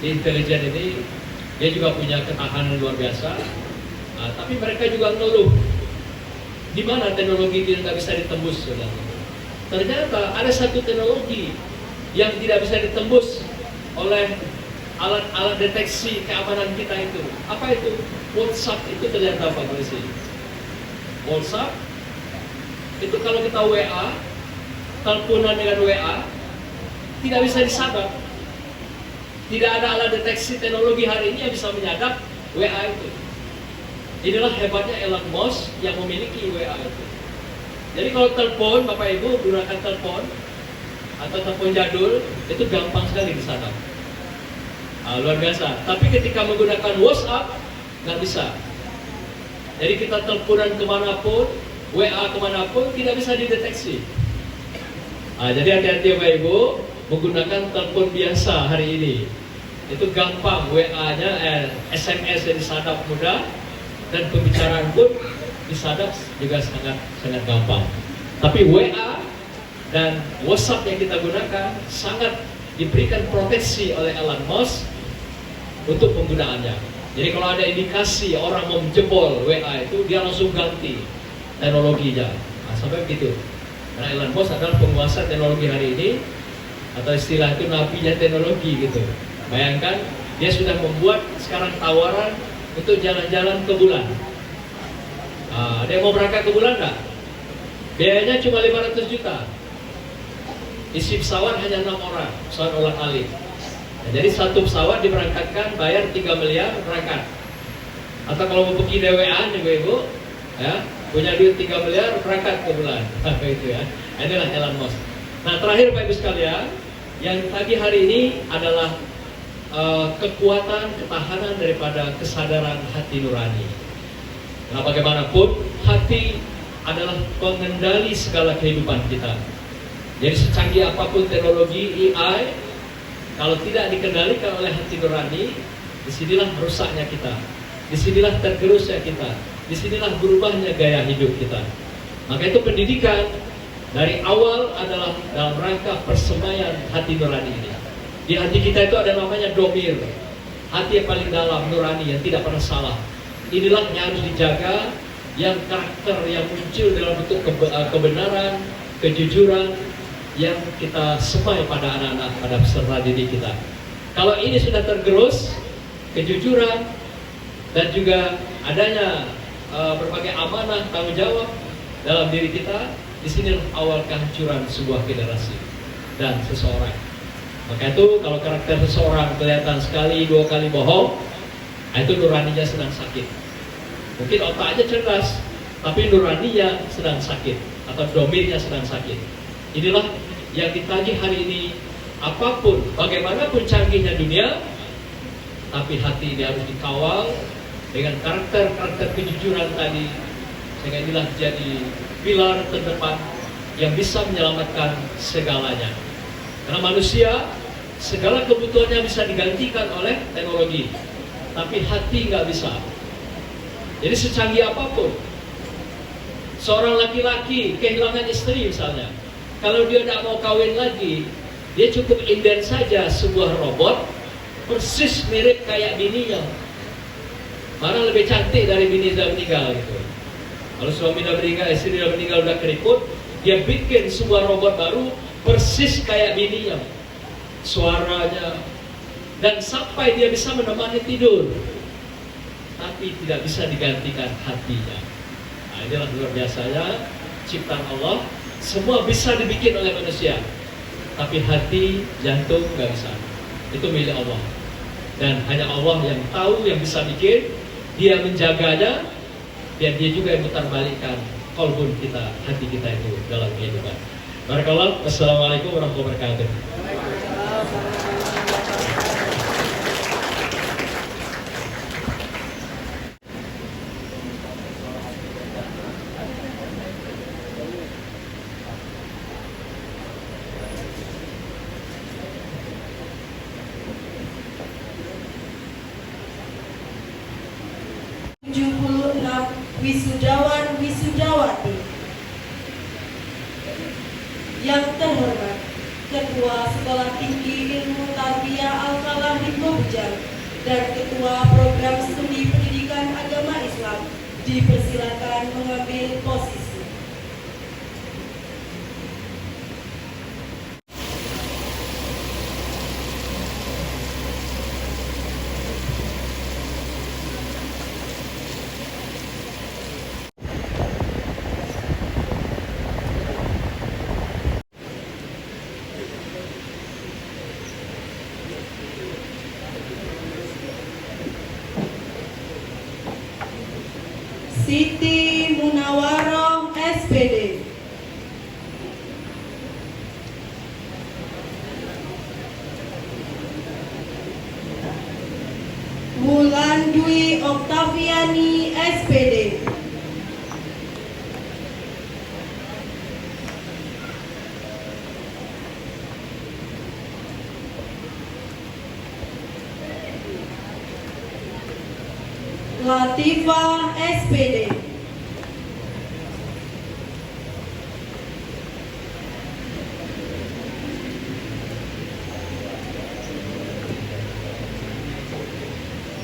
di intelijen ini, dia juga punya ketahanan luar biasa. Nah, tapi mereka juga ngeluh, di mana teknologi itu nggak bisa ditembus. Ternyata ada satu teknologi yang tidak bisa ditembus oleh alat-alat deteksi keamanan kita itu. Apa itu? WhatsApp itu ternyata apa polisi? WhatsApp itu kalau kita WA, teleponan dengan WA, tidak bisa disadap. Tidak ada alat deteksi teknologi hari ini yang bisa menyadap WA itu. Inilah hebatnya Elon Musk yang memiliki WA itu. Jadi kalau telepon, Bapak Ibu gunakan telepon atau telepon jadul, itu gampang sekali disadap. Luar biasa. Tapi ketika menggunakan WhatsApp, nggak bisa. Jadi kita teleponan kemanapun, WA kemanapun, tidak bisa dideteksi. Jadi hati-hati Bapak Ibu, menggunakan telepon biasa hari ini. Itu gampang, WA-nya, SMS yang disadap mudah, dan pembicaraan pun disadap juga sangat gampang. Tapi WA dan WhatsApp yang kita gunakan sangat diberikan proteksi oleh Elon Musk untuk penggunaannya. Jadi kalau ada indikasi orang mau menjebol WA itu, dia langsung ganti teknologinya. Sampai begitu. Karena Elon Musk adalah penguasa teknologi hari ini, atau istilah itu nabinya teknologi gitu. Bayangkan dia sudah membuat sekarang tawaran untuk jalan-jalan ke bulan. Ada yang mau berangkat ke bulan nggak? Biayanya cuma 500 juta. Isi pesawat hanya 6 orang, pesawat ulang-alik. Nah, jadi satu pesawat diberangkatkan bayar 3 miliar berangkat. Atau kalau mau pergi DWA nih Ibu, ya, punya duit 3 miliar berangkat ke bulan. Itu ya. Inilah Elon Musk. Nah, terakhir Bapak Ibu sekalian, yang tadi hari ini adalah kekuatan, ketahanan daripada kesadaran hati nurani. Nah, bagaimanapun hati adalah pengendali segala kehidupan kita. Jadi secanggih apapun teknologi AI, kalau tidak dikendalikan oleh hati nurani, disinilah rusaknya kita, disinilah tergerusnya kita, disinilah berubahnya gaya hidup kita. Maka itu pendidikan dari awal adalah dalam rangka persemaian hati nurani ini. Di hati kita itu ada namanya domir, hati yang paling dalam, nurani, yang tidak pernah salah. Inilah yang harus dijaga, yang karakter yang muncul dalam bentuk kebenaran, kejujuran, yang kita semai pada anak-anak, pada peserta didik kita. Kalau ini sudah tergerus, kejujuran, dan juga adanya berbagai amanah, tanggung jawab dalam diri kita, disinilah awal kehancuran sebuah generasi dan seseorang. Maka itu kalau karakter seseorang kelihatan sekali, 2 kali bohong, itu nuraninya sedang sakit. Mungkin otaknya cerdas, tapi nuraninya sedang sakit atau domainnya sedang sakit. Inilah yang ditagih hari ini. Apapun, bagaimanapun canggihnya dunia, tapi hati ini harus dikawal dengan karakter-karakter kejujuran tadi, sehingga inilah jadi pilar terdepan yang bisa menyelamatkan segalanya. Karena manusia, segala kebutuhannya bisa digantikan oleh teknologi, tapi hati nggak bisa. Jadi secanggih apapun, seorang laki-laki kehilangan istri misalnya, kalau dia tidak mau kawin lagi, dia cukup inden saja sebuah robot persis mirip kayak bininya, malah lebih cantik dari bini sudah meninggal gitu. Kalau suami sudah meninggal, istri sudah meninggal, sudah keriput, dia bikin sebuah robot baru persis kayak bininya, suaranya, dan sampai dia bisa menemani tidur, tapi tidak bisa digantikan hatinya. Nah, inilah luar biasanya ciptaan Allah. Semua bisa dibikin oleh manusia, tapi hati, jantung nggak bisa. Itu milik Allah, dan hanya Allah yang tahu, yang bisa bikin. Dia menjaganya, dan dia juga yang putar balikkan kolbun kita, hati kita itu dalam kehidupan. Barakallah. Wassalamualaikum warahmatullahi wabarakatuh. Wisudawan Wisudawati. Yang terhormat Ketua Sekolah Tinggi Ilmu Tarbiyah Al-Falah Hikmah Bujang dan Ketua Program Studi Pendidikan Agama Islam dipersilakan mengambil posisi. Siti Munawaroh SPD. Wulan Dwi Oktaviani SPD. Latifah SPD.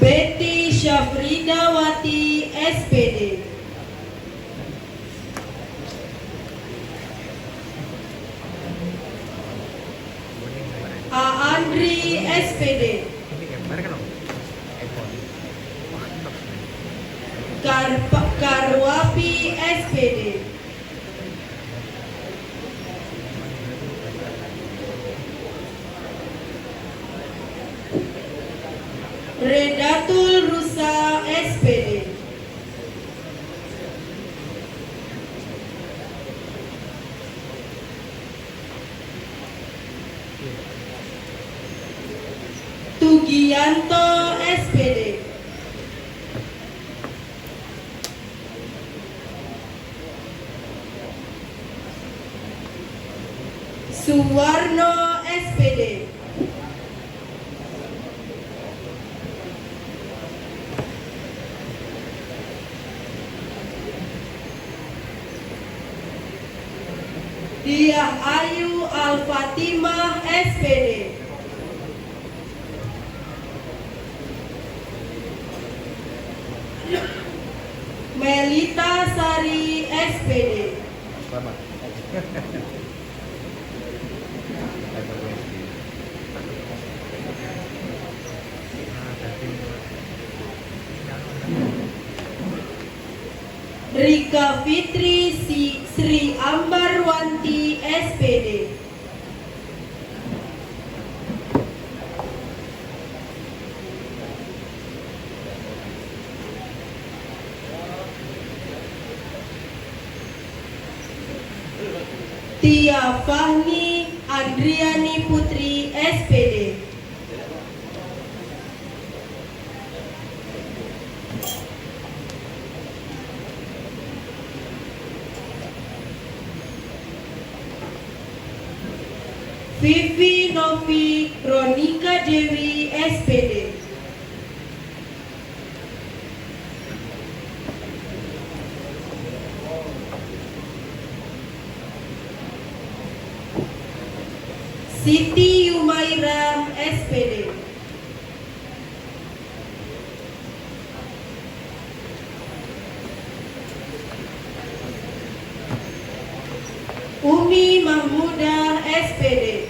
Betty Syafridawati SPD. Aandri SPD. Karwapi SPD. Redatul Rusa SPD. Tugianto SPD. Suwarno SPD. Diah Ayu Al-Fatimah SPD. Melita Sari SPD. Rika Fitri Sri Ambarwanti SPD. Tia Fahmi Andriani Putri SPD. Vivi Novi Kronika Dewi SPD. Siti Yumaira SPD. Umi Mahmuda SPD.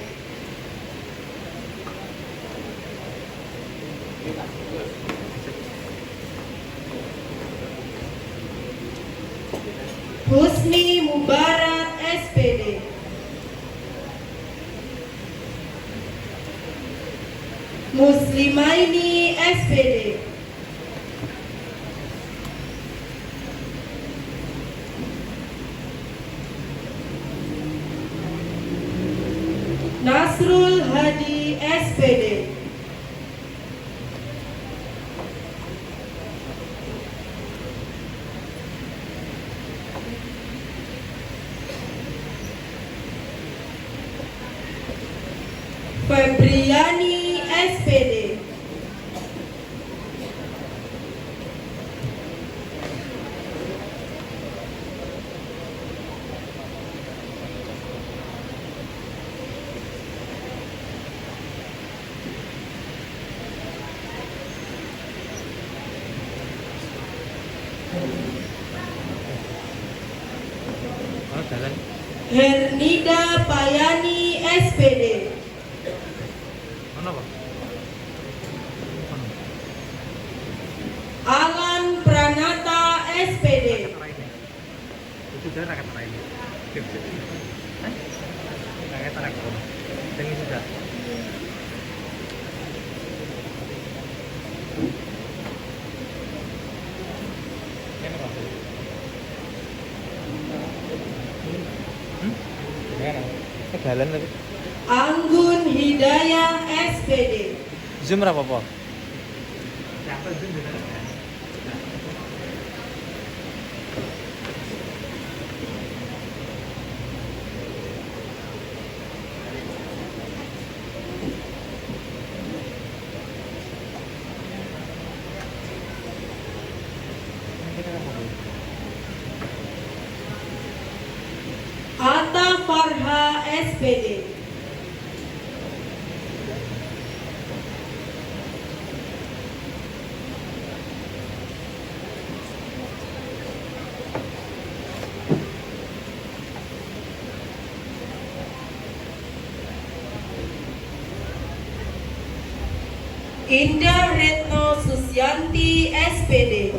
Husni Mubarak SPD. Muslimaini SPD. Nasrul Hadi SPD. Febriani SPD. Hernida Payani SPD. Alan Pranata SPD. Anggun Hidayah SPD. Zoom berapa, Po? Atta Farha SPD. Indah Retno Susyanti SPD.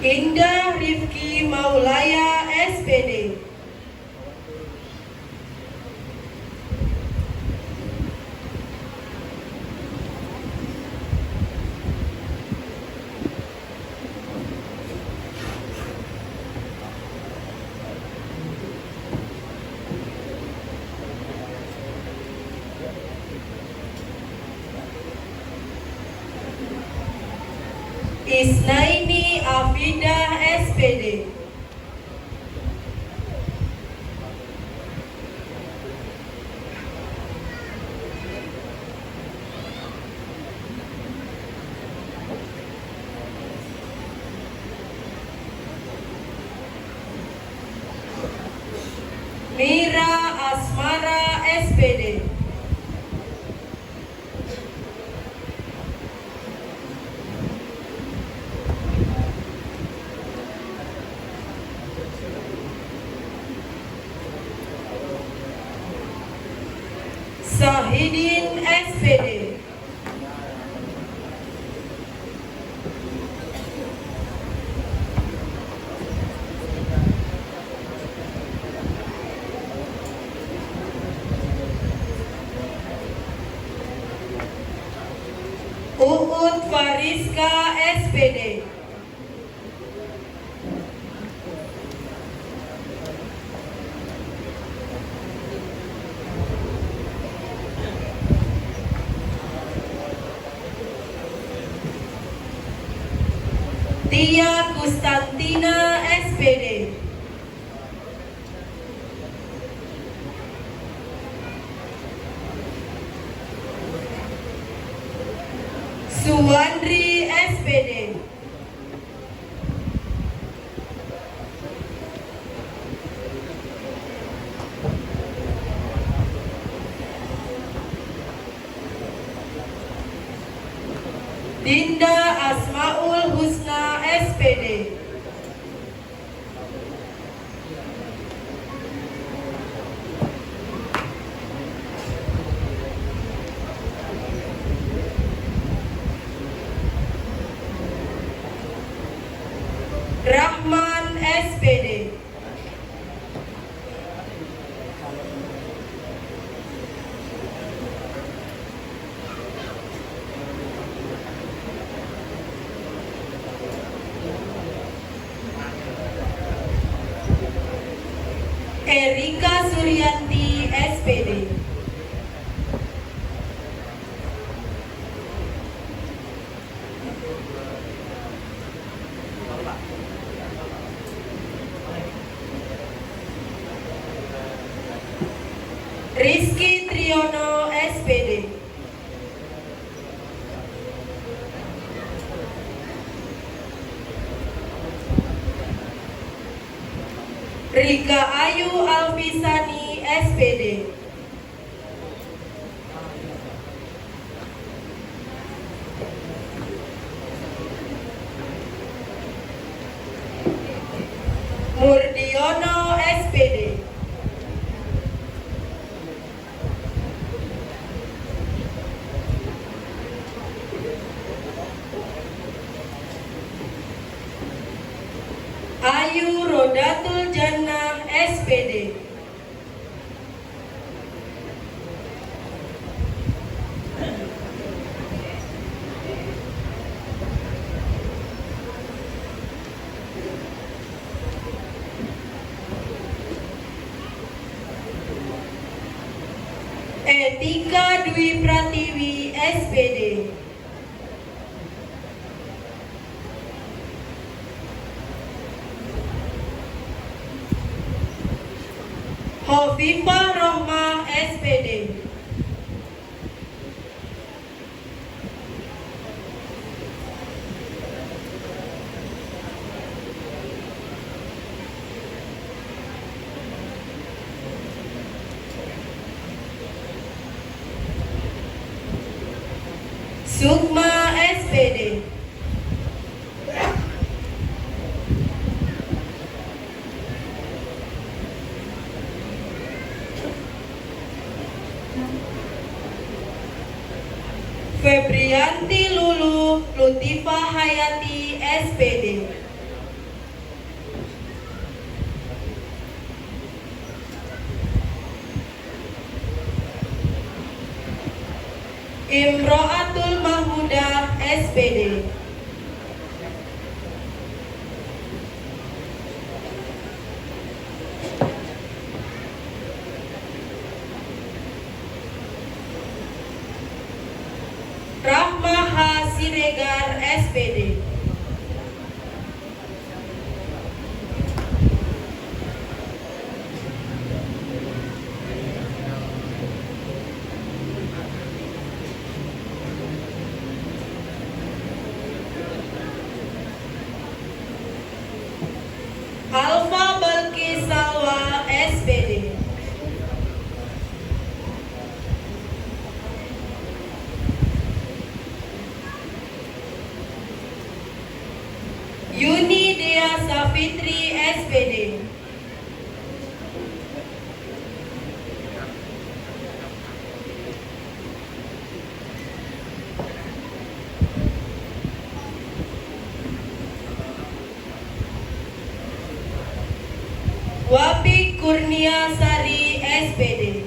Indah Rifki Maulaya SPD. Isnaini Afidah SPD. Mira Asmara SPD. Sahidin SPD. Uut Fariska SPD. Tia Kustantina SPD. Suwandri SPD. Dinda Asmaul Husna SPD. Rahman SPD. Erika Suryanti SPD. Rizky Triono SPD. Rika Ayu Alfisani SPD. Murdiono SPD. Ayu Rodatul Jannah SPD. Etika Dwi Pratiwi SPD. Hovifah Rohmah SPD. Sukma SPD. Febrianti Lulu Lutifa Hayati SPD. Imro'atul Mahmudah SPD. Rahmaha Siregar SPD. Alfa Balkis Salwa SPD. Yuni Dea Safitri SPD. Wapik Kurnia Sari SPD.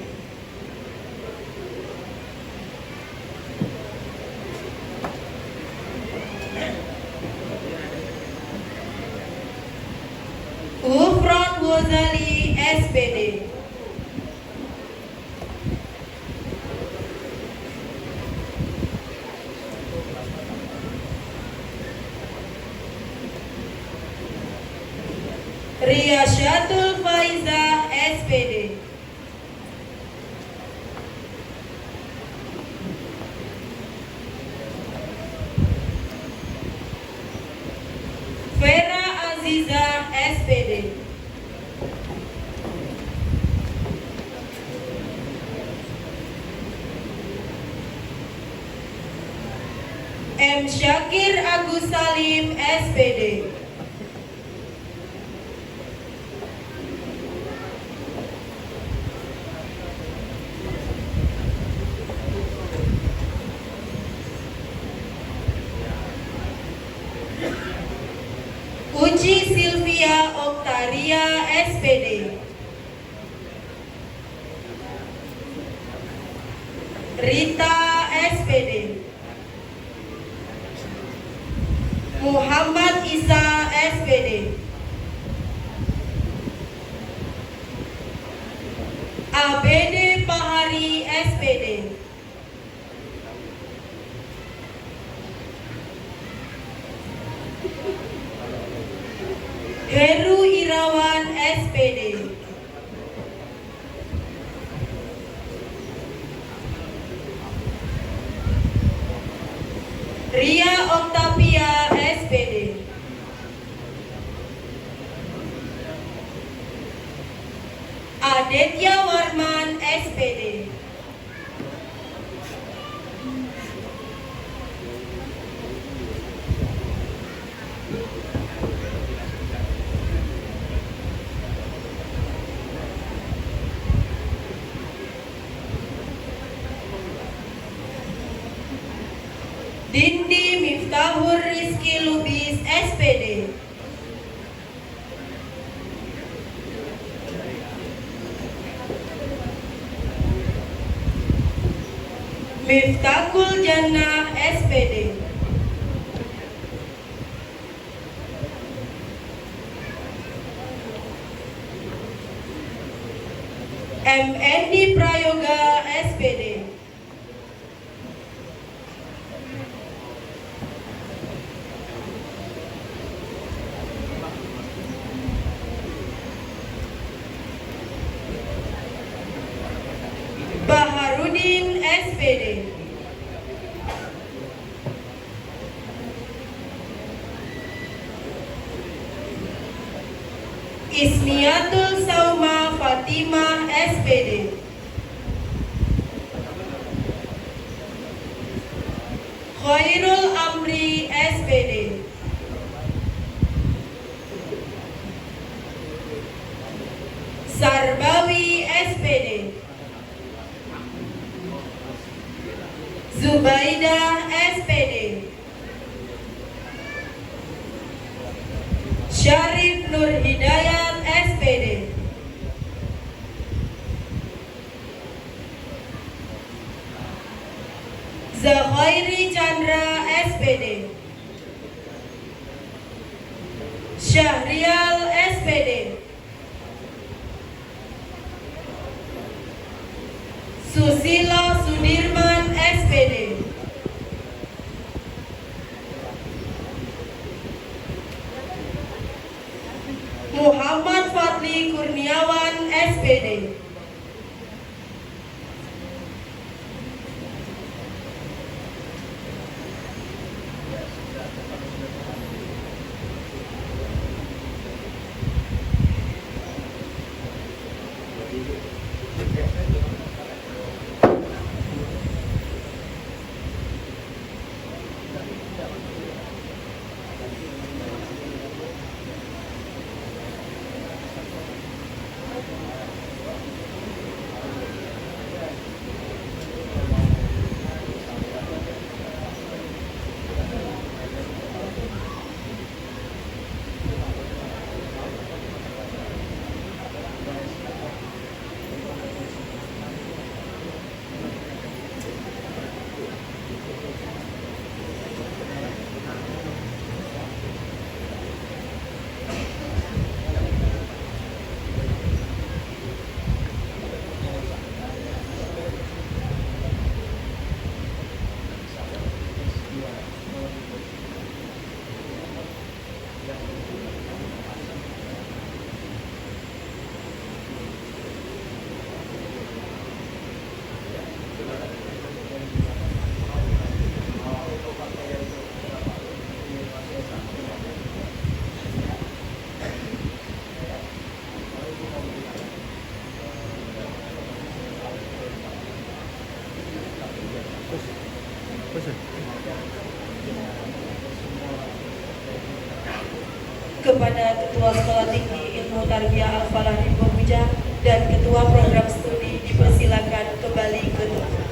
Ufron Wozali SPD. Riyasyatul Faiza SPD. Vera Aziza SPD. M. Syakir Agus Salim SPD. Uci Silvia Oktaria SPD. Rita SPD. Muhammad Isa SPD. ABD Pahari SPD. Heru Irawan SPD. Ria Oktavia SPD. Aditya Warman SPD. Dindi Miftahur Rizky Lubis SPD. Miftahul Jannah SPD. MND Prayoga SPD. Baharudin SPD. Isniatul Sauma Fatimah SPD. Khairul Amri SPD. Sarbawi SPD. Zubaidah SPD. Syarif Nur Hidayat SPD. Zakhairi Chandra SPD. Syahrial SPD. Susilo Sudirman SPD. Muhammad Fadli Kurniawan SPD. kepada Ketua Sekolah Tinggi Ilmu Tarbiyah Al-Falah Rimba Bujang dan Ketua Program Studi dipersilakan kembali ke tempat.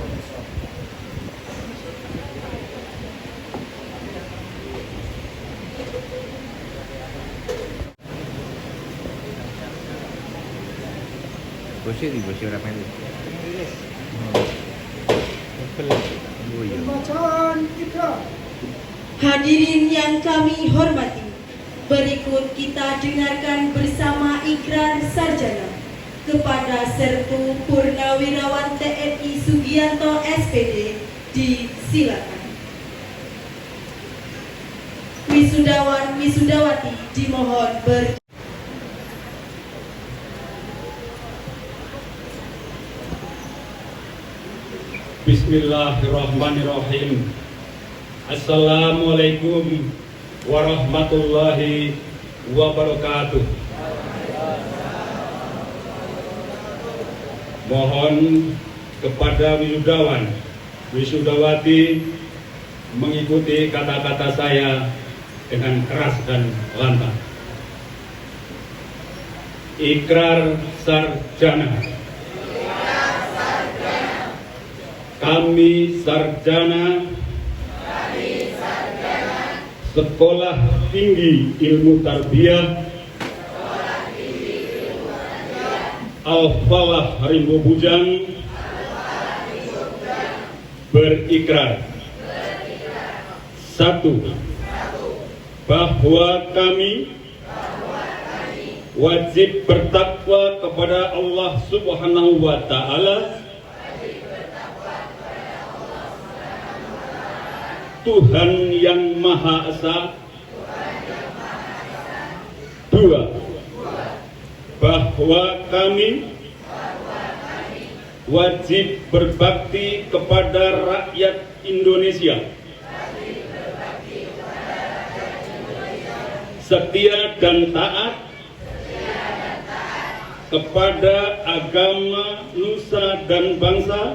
Bosi orang main. Hadirin yang kami hormati, berikut kita dengarkan bersama ikrar sarjana kepada Sertu Purnawirawan TNI Sugianto SPD. Disilakan. Wisudawan wisudawati dimohon Bismillahirrahmanirrahim. Assalamualaikum warahmatullahi wabarakatuh. Mohon kepada wisudawan, wisudawati mengikuti kata-kata saya dengan keras dan lantang. Ikrar sarjana. Kami sarjana Sekolah Tinggi Ilmu Tarbiyah Al-Falah Rimba Bujang berikrar. 1. Bahwa kami wajib bertakwa kepada Allah Subhanahu wa Ta'ala, Tuhan yang Maha Esa. 2. Bahwa kami wajib berbakti kepada rakyat Indonesia, setia dan taat kepada agama, nusa dan bangsa,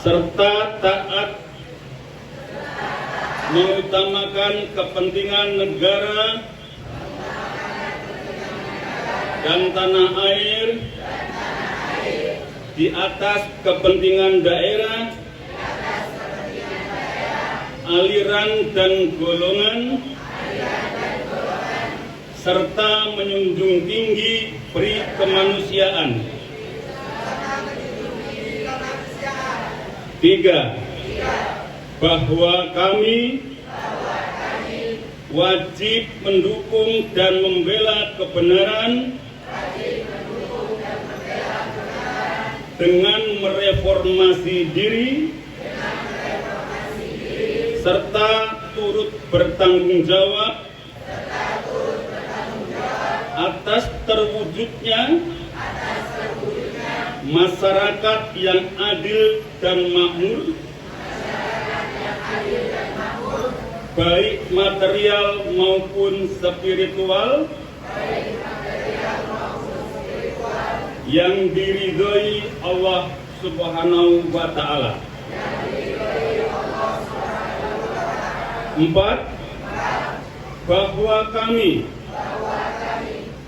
serta taat mengutamakan kepentingan negara dan tanah air di atas kepentingan daerah, aliran dan golongan, serta menjunjung tinggi pri kemanusiaan. 3. Bahwa kami wajib mendukung dan membela kebenaran dengan mereformasi diri serta turut bertanggung jawab atas terwujudnya masyarakat yang adil dan makmur, baik material maupun spiritual, yang diridhoi Allah Subhanahu wa Ta'ala. 4. Bahwa kami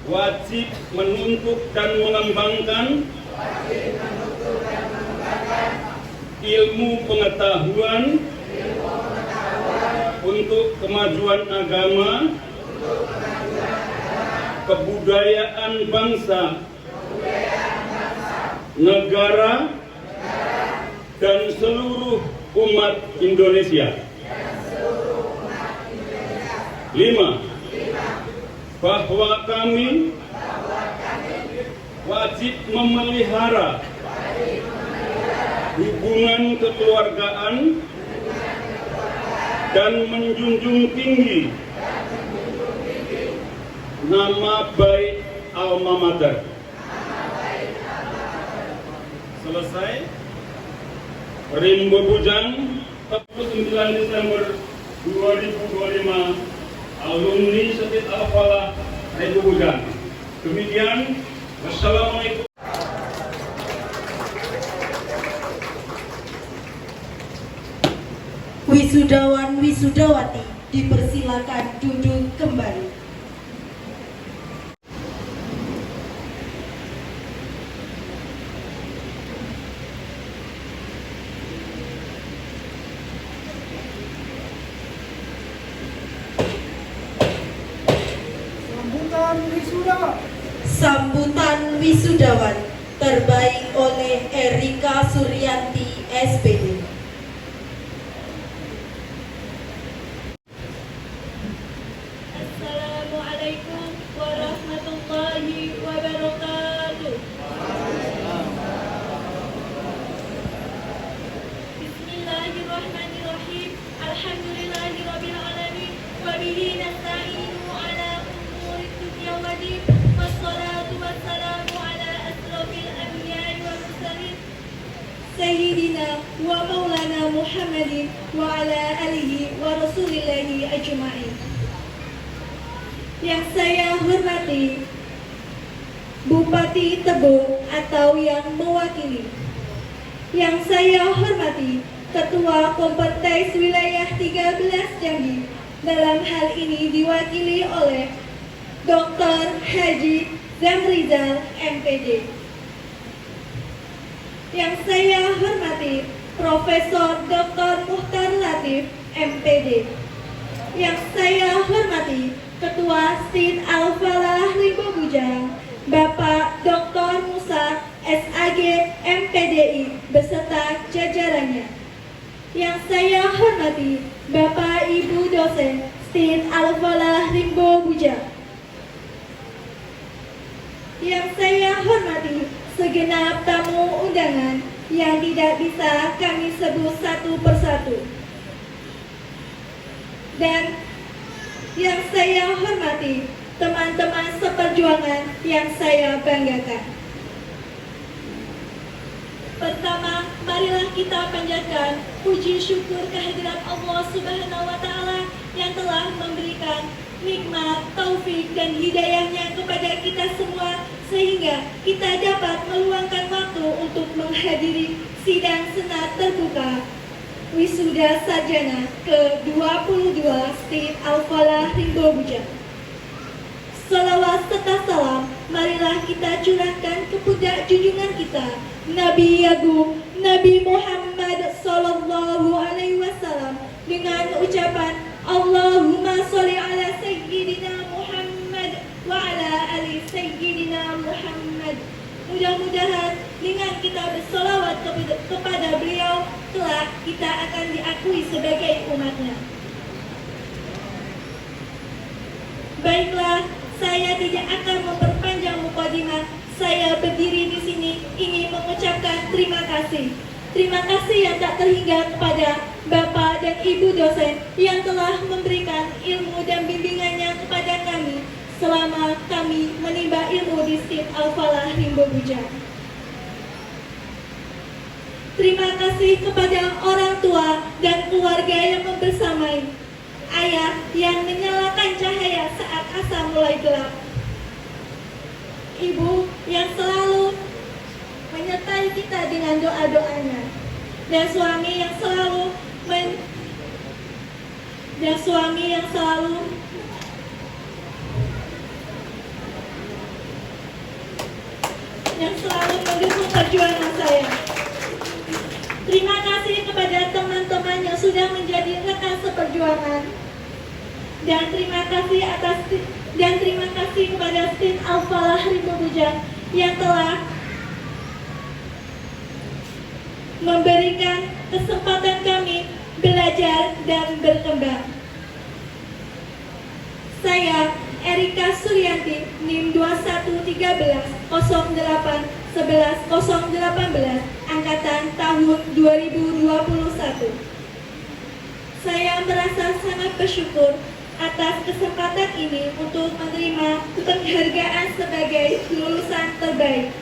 wajib menuntut dan mengembangkan ilmu pengetahuan untuk kemajuan agama, kebudayaan bangsa, negara, dan seluruh umat Indonesia. 5. Bahwa kami wajib memelihara hubungan kekeluargaan dan menjunjung tinggi nama baik alma mater. Selesai. Rimba Bujang, 29 Desember 2025, alumni Setit Al-Falah Rimba Bujang. Demikian, wassalamualaikum. Wisudawan wisudawati dipersilakan duduk kembali. Sambutan wisudawan terbaik oleh Erika Suryanti, SPD. Assalamualaikum warahmatullahi wabarakatuh. Bismillahirrahmanirrahim. Alhamdulillahirabbil alamin wa bihi nasta'inu ala umuri dunya waddin. Wassalatu wassalamu ala asrofil anbiya'i wal mursalin Sayyidina wa maulana Muhammadin wa ala alihi wa rasulillahi ajma'in. Yang saya hormati Bupati Tebo atau yang mewakili. Yang saya hormati Ketua Kompetensi Wilayah 13 Jambi, dalam hal ini diwakili oleh Dr. Haji Zamrizal, MPD. Yang saya hormati Profesor Dr. Muhtar Latif, MPD. Yang saya hormati Ketua STIN Al-Falah Limbo Bujang, Bapak Dr. Musa, SAG, MPDI, beserta jajarannya. Yang saya hormati Bapak Ibu dosen STIN Al-Falah Limbo Bujang. Yang saya hormati segenap tamu undangan yang tidak bisa kami sebut satu persatu. Dan yang saya hormati teman-teman seperjuangan yang saya banggakan. Pertama, marilah kita panjatkan puji syukur kehadirat Allah Subhanahu wa Ta'ala yang telah memberikan nikmat, taufik, dan hidayahnya kepada kita semua, sehingga kita dapat meluangkan waktu untuk menghadiri sidang senat terbuka wisuda sarjana ke-22 STIN Al-Falah Limbo Bujang. Salawat serta salam marilah kita curahkan kepada junjungan kita Nabi Agung Nabi Muhammad Sallallahu Alaihi Wasallam dengan ucapan Allahumma sholli ala Sayyidina Muhammad wa ala ali Sayyidina Muhammad. Mudah-mudahan dengan kita bersolawat kepada beliau, kelak kita akan diakui sebagai umatnya. Baiklah, saya tidak akan memperpanjang mukadimah. Saya berdiri di sini ingin mengucapkan terima kasih. Terima kasih yang tak terhingga kepada Bapak dan Ibu dosen yang telah memberikan ilmu dan bimbingannya kepada kami selama kami menimba ilmu di STIN Al-Falah Limbo Bujang. Terima kasih kepada orang tua dan keluarga yang membersamai, ayah yang menyalakan cahaya saat asa mulai gelap, ibu yang selalu menyertai kita dengan doa-doanya, dan suami yang selalu mendukung perjuangan saya. Terima kasih kepada teman-teman yang sudah menjadi rekan seperjuangan, dan terima kasih kepada STIN Al-Falah Limbo Bujang yang telah memberikan kesempatan kami belajar dan berkembang. Saya Erika Suryanti, NIM 211308110018, angkatan tahun 2021. Saya merasa sangat bersyukur atas kesempatan ini untuk menerima penghargaan sebagai lulusan terbaik.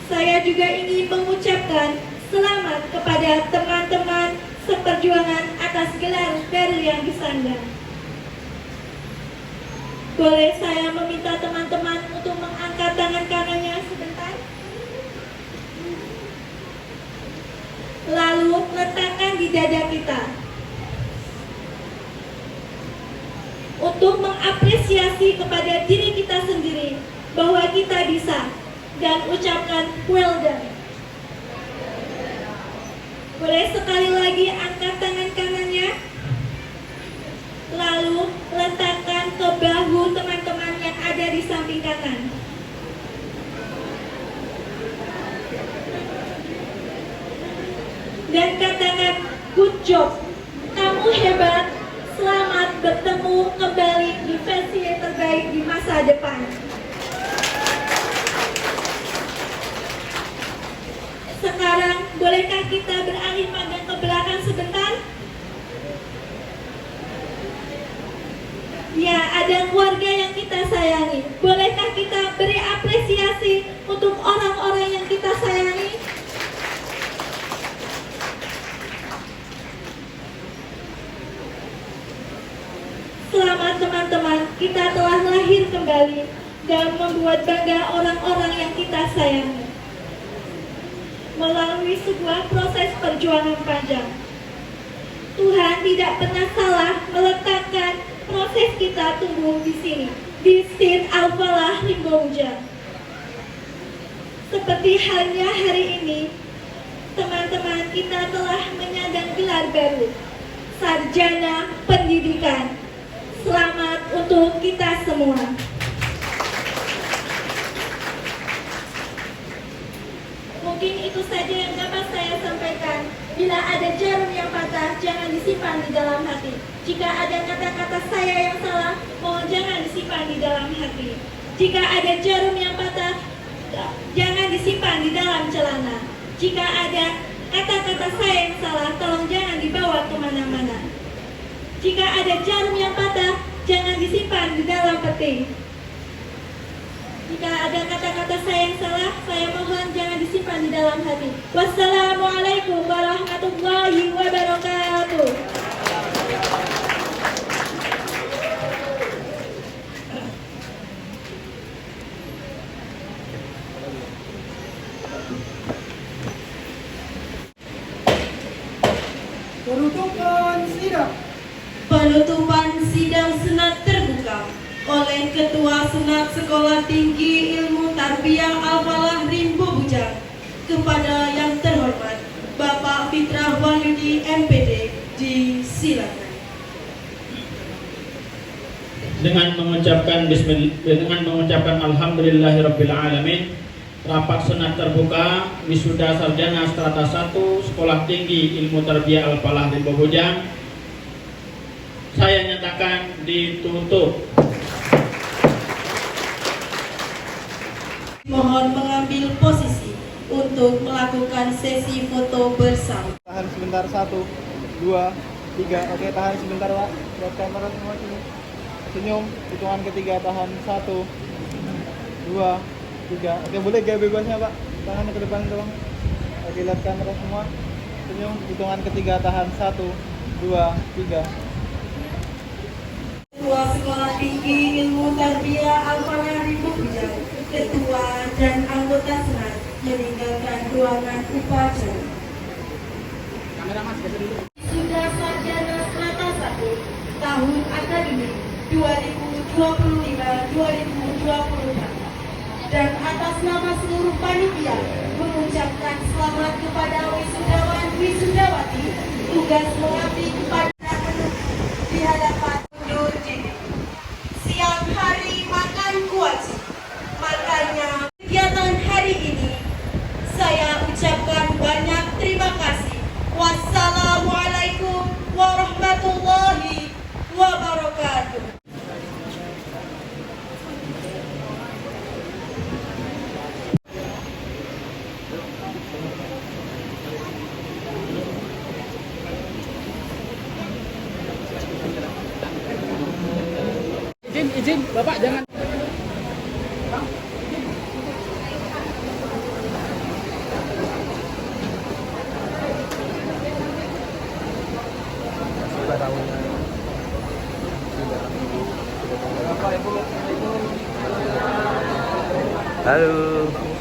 Saya juga ingin mengucapkan selamat kepada teman-teman seperjuangan atas gelar baru yang disandang. Boleh saya meminta teman-teman untuk mengangkat tangan kanannya sebentar? Lalu letakkan di dada kita. untuk mengapresiasi kepada diri kita sendiri bahwa kita bisa, dan ucapkan well done. Boleh sekali lagi angkat tangan kanannya, lalu letakkan ke bahu teman-teman yang ada di samping kanan. Dan katakan good job, kamu hebat, selamat bertemu kembali di versi yang terbaik di masa depan. Sekarang bolehkah kita beralih pandang ke belakang sebentar? Ya, ada keluarga yang kita sayangi. Bolehkah kita beri apresiasi untuk orang-orang yang kita sayangi? Selamat teman-teman, kita telah lahir kembali dan membuat bangga orang-orang yang kita sayangi. Melalui sebuah proses perjuangan panjang, Tuhan tidak pernah salah meletakkan proses kita tumbuh di sini, di Seed Al-Falah Rimba Bujang. Seperti halnya hari ini, teman-teman kita telah menyandang gelar baru, Sarjana Pendidikan. Selamat untuk kita semua. Mungkin itu saja yang dapat saya sampaikan. Bila ada jarum yang patah, jangan disimpan di dalam hati. Jika ada kata-kata saya yang salah, mohon jangan disimpan di dalam hati. Jika ada jarum yang patah, jangan disimpan di dalam celana. Jika ada kata-kata saya yang salah, tolong jangan dibawa kemana-mana. Jika ada jarum yang patah, jangan disimpan di dalam peti. Jika ada kata-kata saya yang salah, saya mohon jangan disimpan di dalam hati. Wassalamualaikum warahmatullahi wabarakatuh. Penutupan sidang senat terbuka oleh Ketua Senat Sekolah Tinggi Ilmu Tarbiyah Al-Falah Rimba Bujang kepada yang terhormat Bapak Fitrah Wahyudi MPD, disilakan. Dengan mengucapkan alhamdulillahirabbil alamin, rapat senat terbuka wisuda sarjana strata 1 Sekolah Tinggi Ilmu Tarbiyah Al-Falah Rimba Bujang saya nyatakan ditutup. Mohon mengambil posisi untuk melakukan sesi foto bersama. Tahan sebentar, 1, 2, 3. Oke, tahan sebentar Pak. Lihat kamera semua sini. Senyum, hitungan ketiga tahan 1, 2, 3. Oke, boleh gaya bebasnya Pak. Tangannya ke depan tolong. Oke, lihat kamera semua. Senyum, hitungan ketiga tahan 1, 2, 3. Ketua Sekolah Tinggi Ilmu Tarbiyah Al-Falah Rimba Bujang, Ketua dan anggota Senat meninggalkan ruangan upacara. Sudah sarjana strata 1 tahun akademik 2025-2024 dan atas nama seluruh panitia mengucapkan selamat kepada wisudawan wisudawati tugas mengabdi kepada di hadapan undur diri. Siang hari makan kuaci, makanya kegiatan hari ini saya ucapkan banyak terima kasih. Wassalamualaikum warahmatullahi wabarakatuh. Izin, Bapak jangan. Halo.